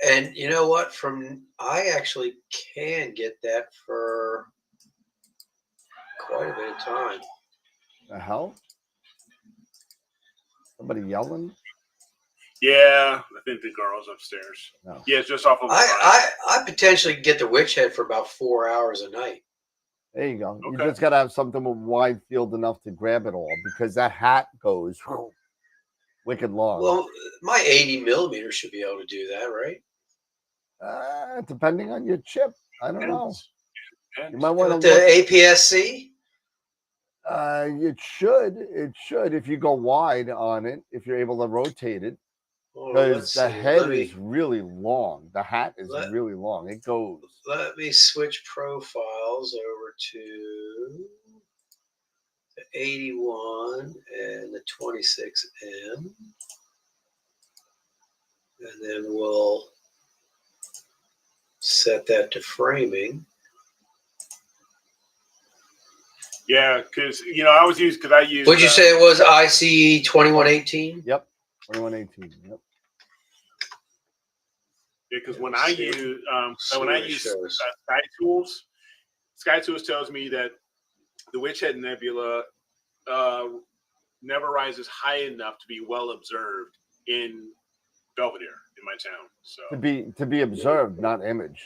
And you know what? I actually can get that for quite a bit of time. The hell? Somebody yelling? Yeah, I think the girl's upstairs. No. Yeah, it's just off of. I potentially can get the witch head for about 4 hours a night. There you go. You Okay. just got to have something with wide field enough to grab it all because that hat goes wicked long. Well, my 80 millimeter should be able to do that, right? Depending on your chip, I don't know. And You might want With to the look. APS-C? It should if you go wide on it, if you're able to rotate it, Oh, because let's the see. head is really long. The hat is Let- really long. It goes. Let me switch profiles over to the 81 and the 26M. And then we'll set that to framing. yeah, because I was used because I used. Would you say it was IC 2118? Yep, 2118. Yep. Because Yeah, when let's I see. use See when I what it use shows. Sky Tools tells me that the Witch Head Nebula never rises high enough to be well observed in Belvedere, in my town. So To be observed, not imaged.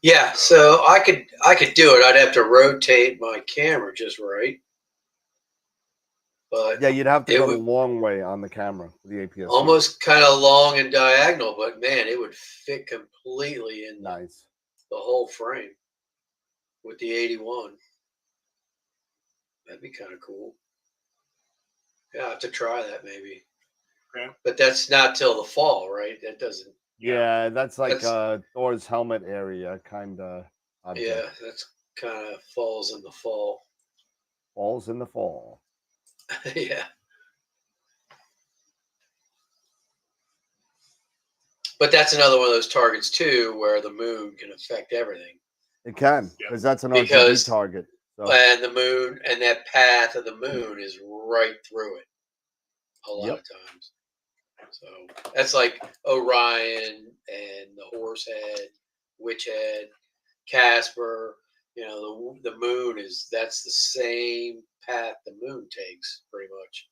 Yeah, so I could do it. I'd have to rotate my camera just right. But Yeah, you'd have to it go would- the long way on the camera for the APS. almost kind of long and diagonal, but man, it would fit completely in Nice. the whole frame with the 81. That'd be kind of cool. Yeah, I have to try that maybe. Okay. But that's not till the fall, right? That doesn't. Yeah, that's like That's- Thor's helmet area kind of object. Yeah, that's kind of falls in the fall. Falls in the fall. Yeah. But that's another one of those targets too, where the moon can affect everything. It can, Yeah. because that's an Because- RGB target. So And the moon and that path of the moon is right through it a lot of times. So that's like Orion and the Horse Head, Witch Head, Casper. The moon that's the same path the moon takes pretty much.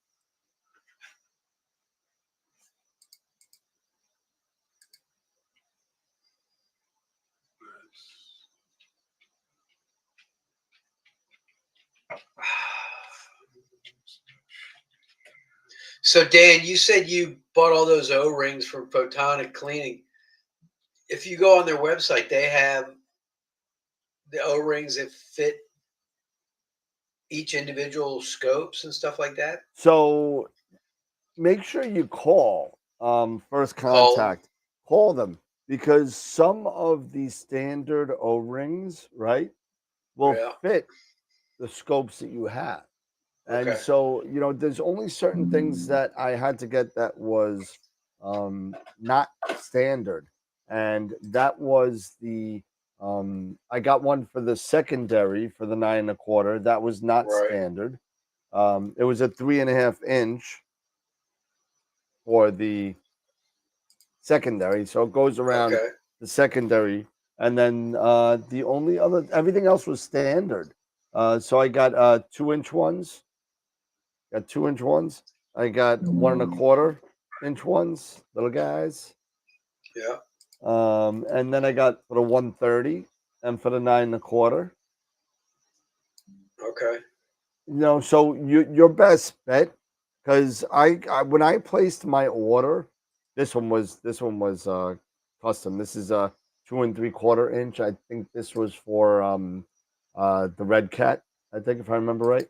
So Dan, you said you bought all those O-rings from Photonic Cleaning. If you go on their website, they have the O-rings that fit each individual scopes and stuff like that. So make sure you call first Call 'em. contact. Call them because some of the standard O-rings, right, will Yeah. fit the scopes that you have. And Okay. so, there's only certain things that I had to get that was not standard. And that was I got one for the secondary for the 9 1/4. That was not Right. standard. It was a 3.5 inch for the secondary. So it goes around Okay. the secondary. And then the only everything else was standard. So I got 2-inch ones. Got 2-inch ones. I got 1 1/4 inch ones, little guys. Yeah. And then I got for the 130 and for the 9 1/4. Okay. So your best bet, because I when I placed my order, this one was custom. This is a 2 3/4 inch. I think this was for the Red Cat, I think, if I remember right.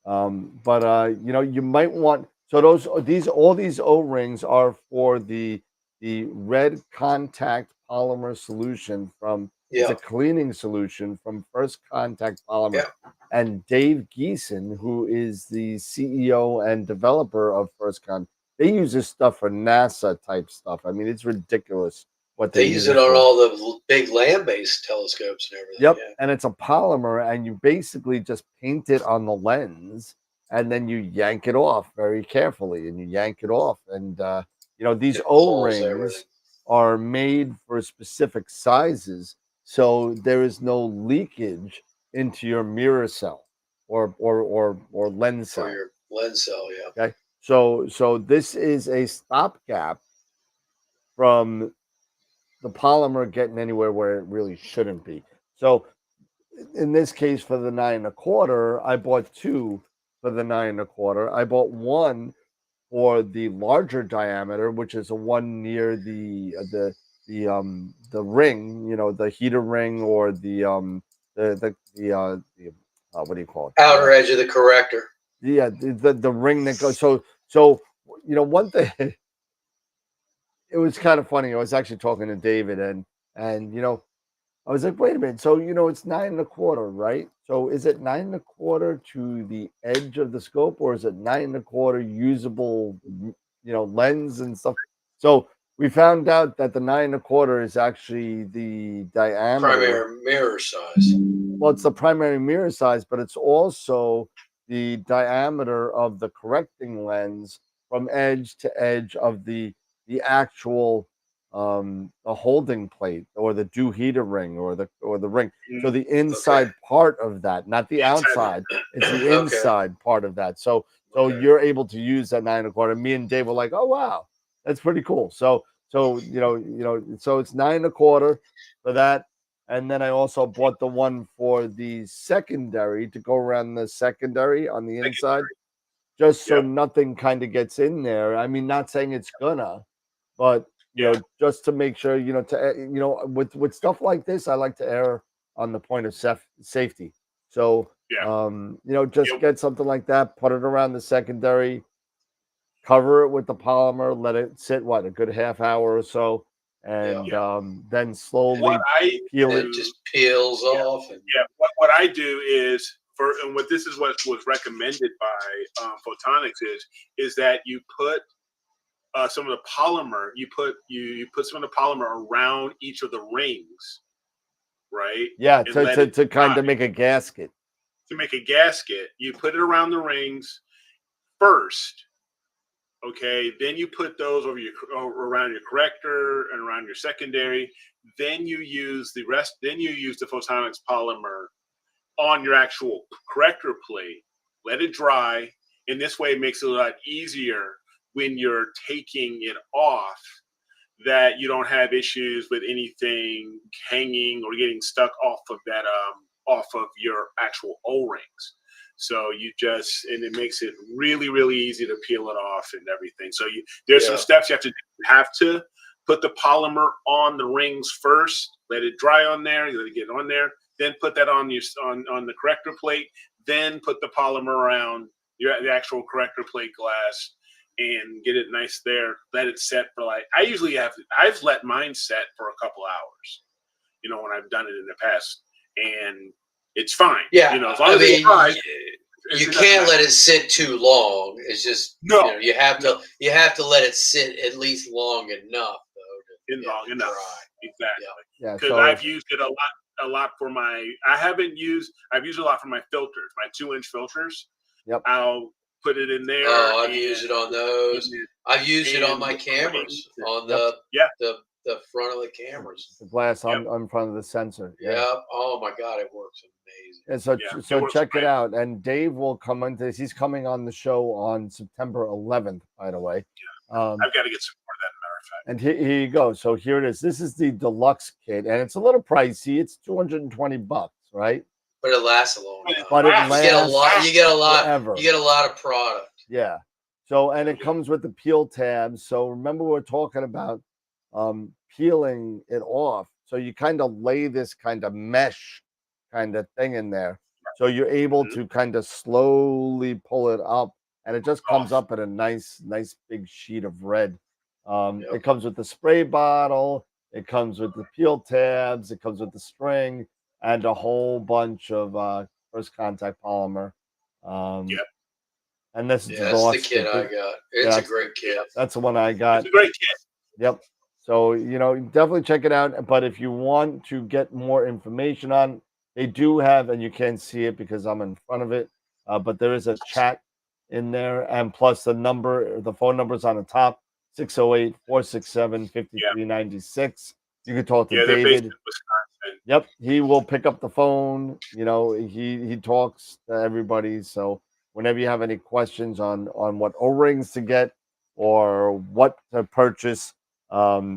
But you might want, so all these O-rings are for the red contact polymer solution from, it's a cleaning solution from First Contact Polymer. And Dave Geeson, who is the CEO and developer of First Con, they use this stuff for NASA type stuff. I mean, it's ridiculous what They use it on all the big land-based telescopes and everything. Yep, and it's a polymer, and you basically just paint it on the lens, and then you yank it off very carefully, and you yank it off, and these O-rings are made for specific sizes, so there is no leakage into your mirror cell or lens cell. For your lens cell, yeah. Okay, so this is a stopgap from the polymer getting anywhere where it really shouldn't be. So in this case, for the 9 1/4, I bought 2 for the 9 1/4. I bought one for the larger diameter, which is a one near the ring, the heater ring, or the what do you call it? Outer edge of the corrector. Yeah, the ring that goes. So one thing. It was kind of funny. I was actually talking to David, and I was like, wait a minute. So it's 9 1/4, right? So is it 9 1/4 to the edge of the scope, or is it 9 1/4 usable, lens and stuff? So we found out that the 9 1/4 is actually the diameter. Primary mirror size. Well, it's the primary mirror size, but it's also the diameter of the correcting lens from edge to edge of the actual the holding plate, or the dew heater ring, or the ring. So the inside part of that, not the outside, it's the inside part of that. So you're able to use that 9 1/4. Me and Dave were like, oh wow, that's pretty cool. So so it's 9 1/4 for that. And then I also bought the one for the secondary to go around the secondary on the inside, just so nothing kind of gets in there. I mean, not saying it's gonna, but just to make sure, with stuff like this, I like to err on the point of safety. So, just get something like that, put it around the secondary, cover it with the polymer, let it sit, a good half hour or so, and then slowly peel it. It just peels off. And what I do is, and what this is what was recommended by Photonics is that you put some of the polymer, you put some of the polymer around each of the rings, right? Yeah, to kind of make a gasket. To make a gasket, you put it around the rings first. Okay, then you put those around your corrector and around your secondary. Then you use the rest. Then you use the Photonics polymer on your actual corrector plate. Let it dry. In this way, it makes it a lot easier when you're taking it off, that you don't have issues with anything hanging or getting stuck off of that off of your actual O-rings. So and it makes it really, really easy to peel it off and everything. So there's some steps you have to do. You have to put the polymer on the rings first, let it dry on there, let it get on there, then put that on the corrector plate, then put the polymer around the actual corrector plate glass and get it nice there. Let it set for I've let mine set for a couple hours, when I've done it in the past, and it's fine. Yeah, as long as it's dry. You can't let it sit too long. It's just you have to let it sit at least long enough, though. Long enough, dry. exactly. Yeah, because I've used it a lot for my. I've used it a lot for my filters, my 2-inch filters. Yep. I'll put it in there. Oh, I've used it on those. I've used it on my cameras, on the front of the cameras. The glass on front of the sensor. Yeah. Oh my God, it works amazing. And so check it out. And Dave will come into this. He's coming on the show on September 11th, by the way. I've got to get some more of that, matter of fact. And here you go. So here it is. This is the deluxe kit, and it's a little pricey. It's $220, right? But it lasts a long time. But it lasts. You get a lot. Forever. You get a lot of product. Yeah. So, and it comes with the peel tabs. So remember, we're talking about peeling it off. So you kind of lay this kind of mesh kind of thing in there. So you're able to kind of slowly pull it up, and it just comes up in a nice big sheet of red. It comes with the spray bottle, it comes with the peel tabs, it comes with the string, and a whole bunch of first contact polymer. And this is the that's the lost. kit I got. It's a great kit. That's the one I got. It's a great kit. Yep. So, definitely check it out. But if you want to get more information on, they do have, and you can't see it because I'm in front of it, but there is a chat in there. And plus the phone number's on the top, 608-467-5396. You can talk to they're based David. in Wisconsin. Yep. He will pick up the phone. He talks to everybody. So whenever you have any questions on what O-rings to get or what to purchase,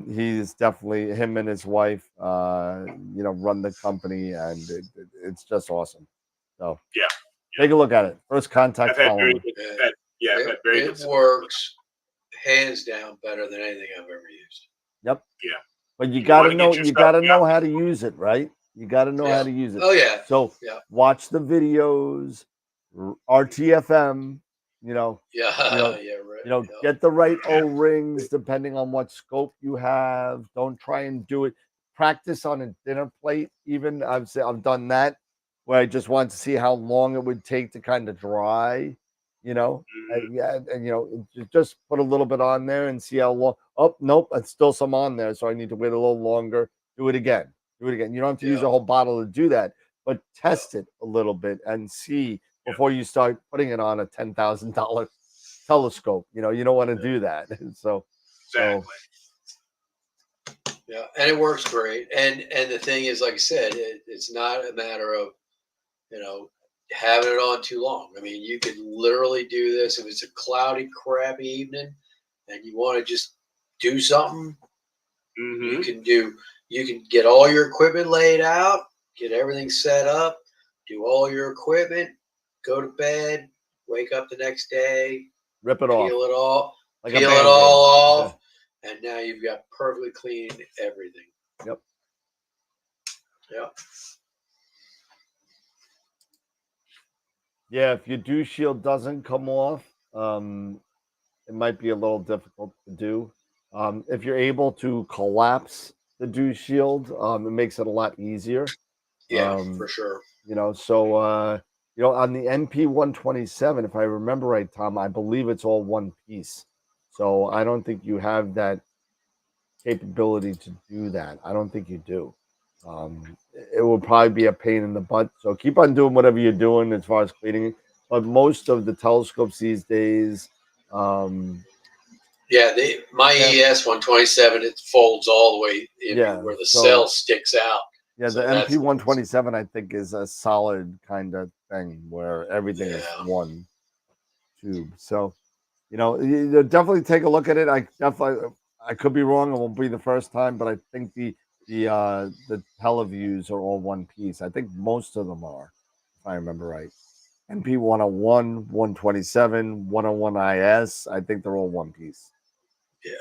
he's definitely, him and his wife run the company, and it's just awesome. So take a look at it. First contact polymer. It works hands down better than anything I've ever used. Yep. Yeah. But you gotta know how to use it, right? You gotta know how to use it. Oh yeah. So watch the videos, RTFM, right. Get the right O-rings depending on what scope you have. Don't try and do it. Practice on a dinner plate. Even I've done that where I just wanted to see how long it would take to kind of dry. Just put a little bit on there and see how long. Oh nope, it's still some on there, so I need to wait a little longer. Do it again. You don't have to use a whole bottle to do that, but test it a little bit and see before you start putting it on a $10,000 telescope. You don't want to do that. So exactly. Yeah, and it works great. And the thing is, like I said, it's not a matter of having it on too long. I mean, you could literally do this if it's a cloudy, crappy evening, and you want to just do something. You can get all your equipment laid out, get everything set up, do all your equipment, go to bed, wake up the next day, rip it peel off, peel it all off, and now you've got perfectly clean everything. Yep. Yeah, if your dew shield doesn't come off, it might be a little difficult to do. If you're able to collapse the dew shield, it makes it a lot easier. Yeah, for sure. So on the NP127, if I remember right, Tom, I believe it's all one piece. So I don't think you have that capability to do that. I don't think you do. It will probably be a pain in the butt. So keep on doing whatever you're doing as far as cleaning it. But most of the telescopes these days, my ES 127, it folds all the way in where the cell sticks out. Yeah, the MP127 I think is a solid kind of thing where everything is one tube. So you definitely take a look at it. I could be wrong. It won't be the first time, but I think the televiews are all one piece. I think most of them are, if I remember right. NP101, 127, 101 IS. I think they're all one piece. Yeah.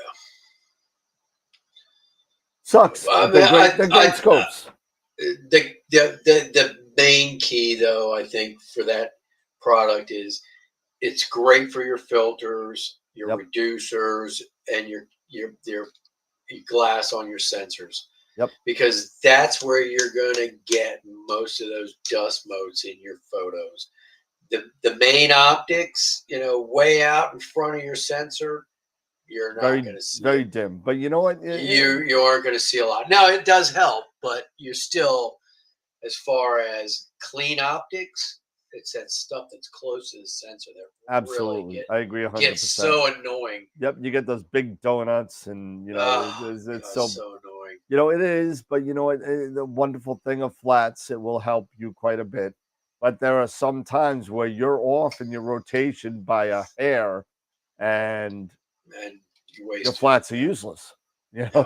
Sucks. They're great scopes. The main key, though, I think for that product is it's great for your filters, your reducers, and your glass on your sensors. Yep. Because that's where you're going to get most of those dust motes in your photos. The main optics, way out in front of your sensor, you're not going to see very dim. But you know what? You aren't going to see a lot. Now, it does help, but you're still, as far as clean optics, it's that stuff that's close to the sensor that absolutely really I agree 100%. Gets so annoying. Yep, you get those big donuts, and it's so annoying. It is, but the wonderful thing of flats, it will help you quite a bit. But there are some times where you're off in your rotation by a hair, and your flats are useless.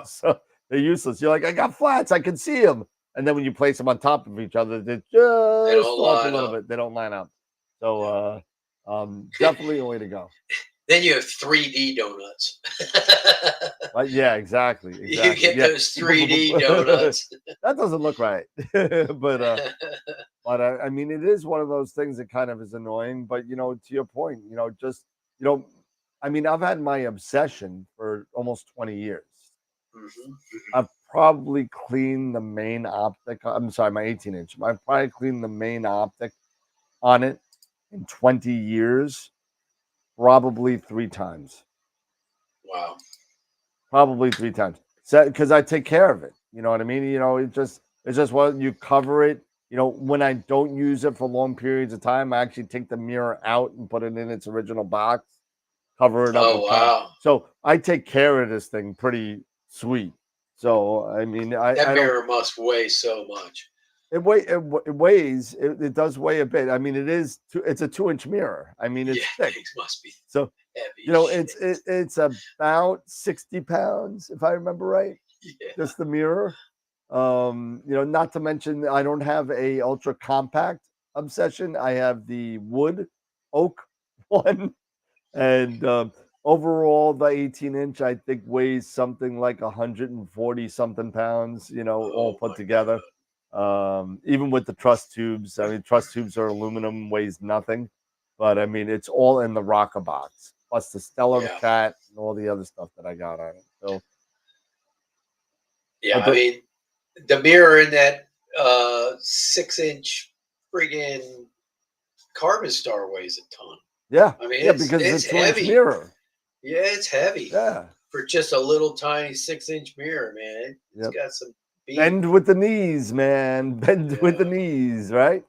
So they're useless. You're like, I got flats, I can see them. And then when you place them on top of each other, they just off a little bit. They don't line up. So definitely a way to go. Then you have 3D donuts. Yeah, exactly. You get those 3D donuts. That doesn't look right. But But I mean, it is one of those things that kind of is annoying. But to your point, just I mean, I've had my obsession for almost 20 years. Mhm. I've probably cleaned the main optic. I'm sorry, my 18-inch. I've probably cleaned the main optic on it in 20 years, probably 3 times. Wow. Probably 3 times. So, because I take care of it. You know what I mean? It's just what you cover it. When I don't use it for long periods of time, I actually take the mirror out and put it in its original box, cover it up Oh with wow. So I take care of this thing pretty sweet. So I mean, That I don't. mirror must weigh so much. It weighs. It does weigh a bit. I mean, it's a 2-inch mirror. I mean, it's Yeah, thick. things must be So heavy. As shit. it's about 60 pounds if I remember right. Yeah. Just the mirror. Not to mention I don't have a ultra compact obsession. I have the wood oak one, and overall the 18-inch I think weighs something like 140 something pounds. All Oh put my together. Even with the truss tubes. I mean, truss tubes are aluminum, weighs nothing, but I mean it's all in the rocker box plus the stellar Yeah. cat and all the other stuff that I got on it. So Yeah. I but mean, the mirror in that 6-inch friggin' Carbon Star weighs a ton. yeah, I mean, yeah, because it's it's a 2-inch heavy. mirror. Yeah, it's heavy Yeah. for just a little tiny 6-inch mirror, man. It's Yep. got some beam. Bend with the knees, man. Bend with the Yeah. knees, right?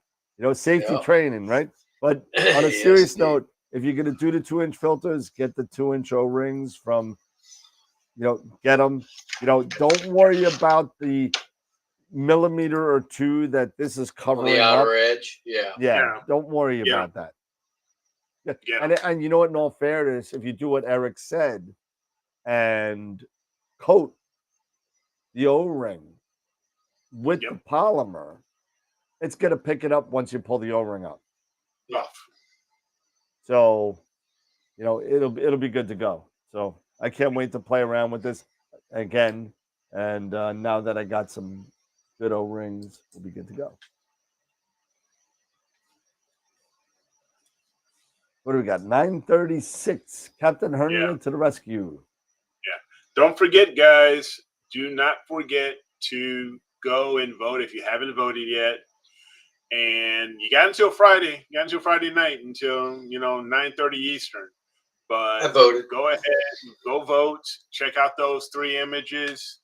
Safety Yeah. training, right? But on a Yes, serious indeed. note, if you're gonna do the 2-inch filters, get the 2-inch O-rings from, get them. Don't worry about the millimeter or two that this is On the covering up. outer edge. Yeah. Yeah, Yeah. don't worry Yeah. about that. Yeah. Yeah. And you know what? In all fairness, if you do what Eric said and coat the O-ring with Yep. the polymer, it's going to pick it up once you pull the O-ring up. Rough. So, it'll be good to go. So I can't wait to play around with this again. And now that I got some good O-rings, we'll be good to go. What do we got? 9:36. Captain Hernia to the rescue. Don't forget, guys. Do not forget to go and vote if you haven't voted yet. And you got until Friday. You got until Friday night until 9:30 Eastern. I But voted. go ahead, go vote. Check out those 3 images.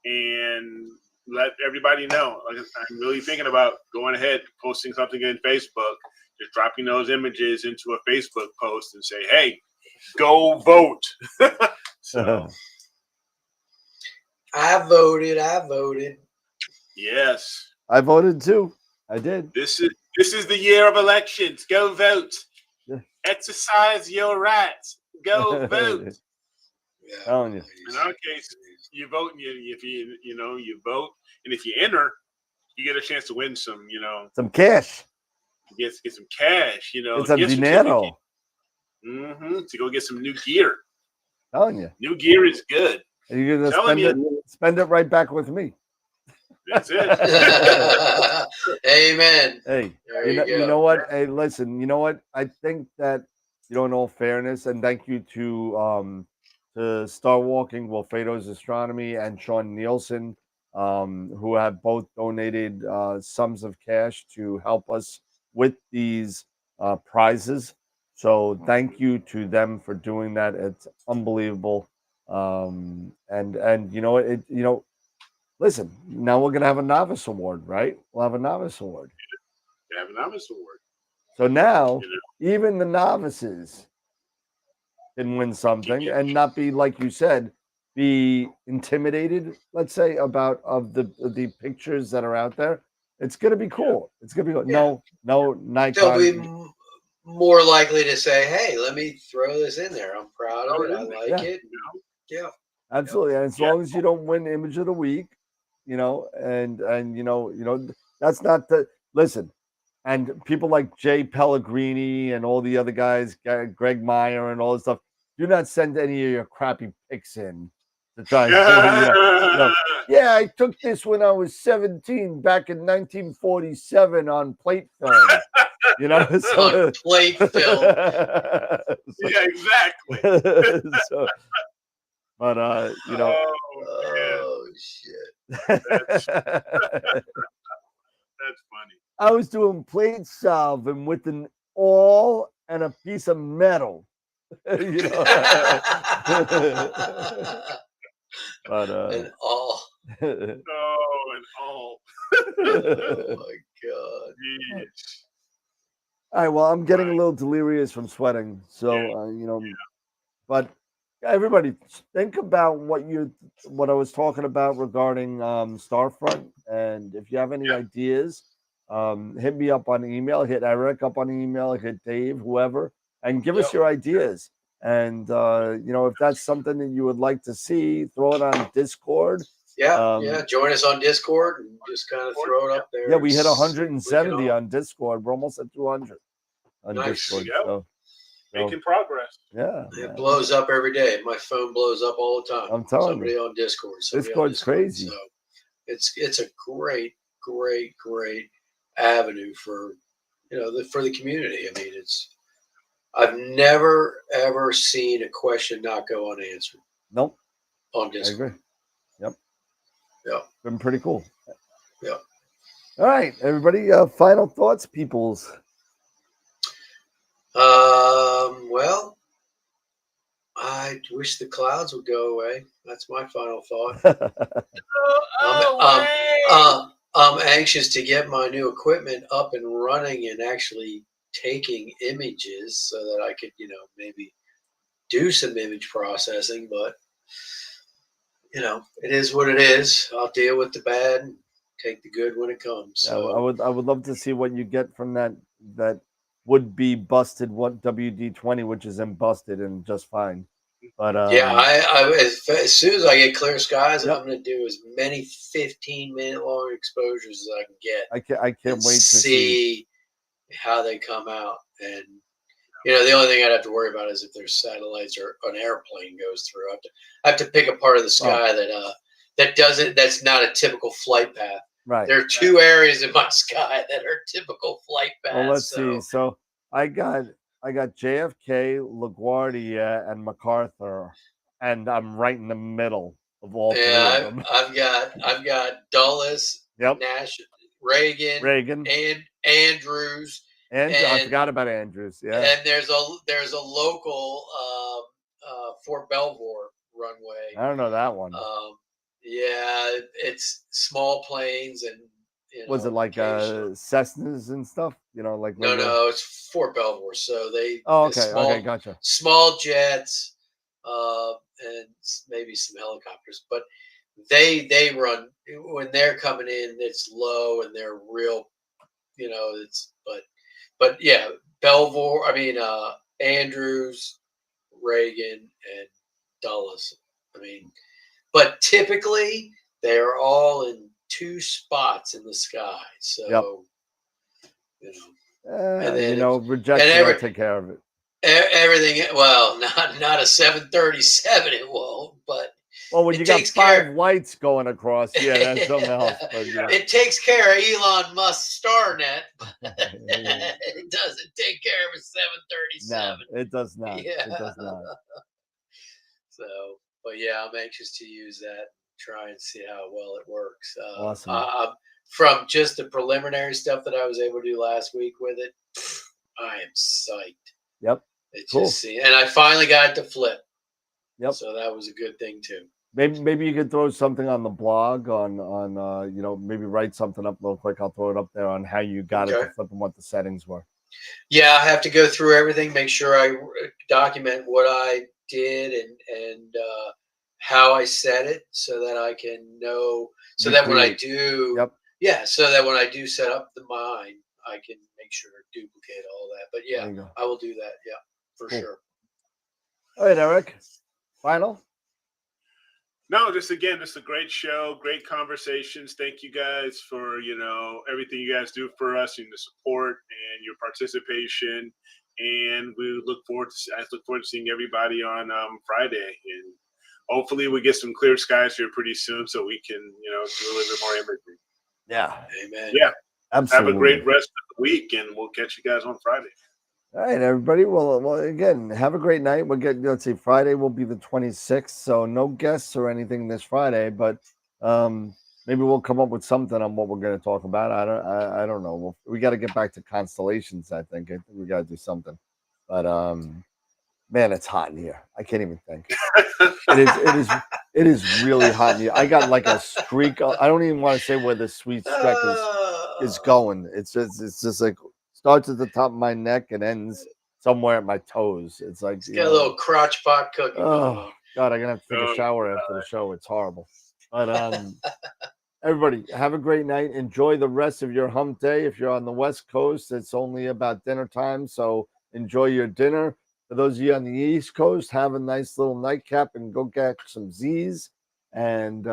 And let everybody know. Like, I'm really thinking about going ahead, posting something in Facebook, just dropping those images into a Facebook post and say, "Hey, go vote." So I voted. yes, I voted too. I did. this is the year of elections. Go vote. Yeah. Exercise your rights. Go vote. Yeah. Telling you. In our case, you vote, and if you vote, and if you enter, you get a chance to win some, Some cash. get some cash, It's a gift dinero. certificate. To go get some new gear. Telling you. New gear is good. And you're gonna Telling spend it right back with me. That's it. Amen. Hey, There you you go. know what? Hey, listen, you know what? I think that, in all fairness, and thank you to Star Walking, Wilfredo's Astronomy, and Sean Nielsen, who have both donated sums of cash to help us with these prizes. So thank you to them for doing that. It's unbelievable. And you know what? Listen, now we're gonna have a novice award, right? We'll have a novice award. You have an novice award. So now even the novices can win something and not be, like you said, be intimidated, let's say, of the pictures that are out there. It's gonna be cool. It's gonna be cool. Yeah. No They'll be Nikon. more likely to say, "Hey, let me throw this in there. I'm proud of it. I like Yeah. it." Yeah. Absolutely. And as long as you don't win image of the week, and that's not the listen. And people like Jay Pellegrini and all the other guys, Greg Meyer and all this stuff, do not send any of your crappy picks in to try and yeah, I took this when I was 17 back in 1947 on plate film. So, On plate film. Yeah, exactly. so, but Oh, Oh shit. that's funny. I was doing plate salving with an awl and a piece of metal. you know. But and all. Oh, and all. Oh my god. Jeez. All right, well, I'm getting a Right. little delirious from sweating, so but everybody think about what I was talking about regarding Starfront, and if you have any ideas, hit me up on email, hit Eric up on email, hit Dave, whoever, and give us Yep. your ideas. And if that's something that you would like to see, throw it on Discord. Yeah. Join us on Discord and just kind of throw it up there. Yeah, we hit It's 170 freaking on Discord. We're almost at 200 on Nice. Discord. There you go. So, Making progress. yeah, It blows up every day. My phone blows up all the time. I'm telling somebody you. on Discord. somebody on Discord's Discord. crazy. So it's a great avenue for for the community. I mean, I've never ever seen a question not go unanswered Nope. on I Discord. agree. Yep. Yeah. Been pretty cool. Yeah. All right, everybody. Final thoughts, peoples. Well, I wish the clouds would go away. That's my final thought. I'm anxious to get my new equipment up and running and actually taking images so that I could, maybe do some image processing. But it is what it is. I'll deal with the bad and take the good when it comes. So I would love to see what you get from that would be busted WD-20, which is busted and just fine. But yeah, as soon as I get clear skies, Yep. I'm going to do as many 15-minute long exposures as I can get. I can't wait to see how they come out. And the only thing I'd have to worry about is if there's satellites or an airplane goes through. I have to pick a part of the sky that's not a typical flight path. Right. There are two areas in my sky that are typical flight paths. Well, let's see. So I got JFK, LaGuardia, and MacArthur, and I'm right in the middle of all three of them. I've got Dulles, Yep. Nash, Reagan, and Andrews. And I forgot about Andrews. Yeah. And there's a local Fort Belvoir runway. I don't know that one. Yeah, it's small planes and was it like Cessnas and stuff? Like no, it's Fort Belvoir. So they okay, gotcha. Small jets, and maybe some helicopters, but they run when they're coming in. It's low and they're real, but yeah, Belvoir. I mean Andrews, Reagan, and Dulles. I mean, but typically they are all in two spots in the sky. So, and then rejection will take care of it. Everything. Well, not a 737. It won't. But when you got 5 lights going across, that's something else. But, it takes care of Elon Musk's Starnet, but it doesn't take care of a 737. No, it does not. Yeah. It does not. So, but yeah, I'm anxious to use that. Try and see how well it works. Awesome. From just the preliminary stuff that I was able to do last week with it, I am psyched. Yep. And I finally got it to flip. Yep. So that was a good thing too. Maybe you could throw something on the blog on maybe write something up real quick. I'll throw it up there on how you got it to flip and what the settings were. Yeah, I have to go through everything, make sure I document what I did and how I set it so that I can know. So that when I do, so that when I do set up the mine, I can make sure to duplicate all that. But yeah, I will do that. Yeah, for sure. All right, Eric. Final? No, just a great show, great conversations. Thank you guys for, everything you guys do for us and the support and your participation. And I look forward to seeing everybody on Friday. And hopefully we get some clear skies here pretty soon so we can, do a little bit more imagery. Yeah. Amen. Yeah. Absolutely. Have a great rest of the week, and we'll catch you guys on Friday. All right, everybody. Well, again, have a great night. We'll get, let's see, Friday will be the 26th, so no guests or anything this Friday, but maybe we'll come up with something on what we're going to talk about. I don't know. We got to get back to constellations. I think we got to do something. But man, it's hot in here. I can't even think. It is really hot in here. I got like a streak. I don't even want to say where the sweet streak is going. It's just like starts at the top of my neck and ends somewhere at my toes. It's like It's got a little crotch pot cookie. Oh God, I'm gonna have to take a shower after the show. It's horrible. But everybody, have a great night. Enjoy the rest of your hump day. If you're on the West Coast, it's only about dinner time, so enjoy your dinner. For those of you on the East Coast, have a nice little nightcap and go get some Z's. And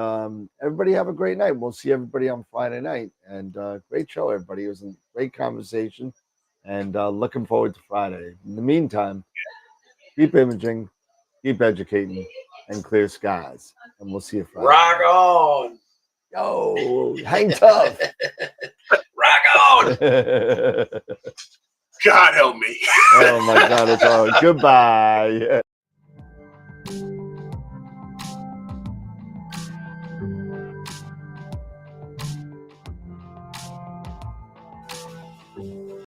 everybody have a great night. We'll see everybody on Friday night. And great show, everybody. It was a great conversation. And looking forward to Friday. In the meantime, keep imaging, keep educating, and clear skies. And we'll see you Friday. Rock on. Yo, hang tough. Rock on. God help me. Oh, my God. It's all. Goodbye.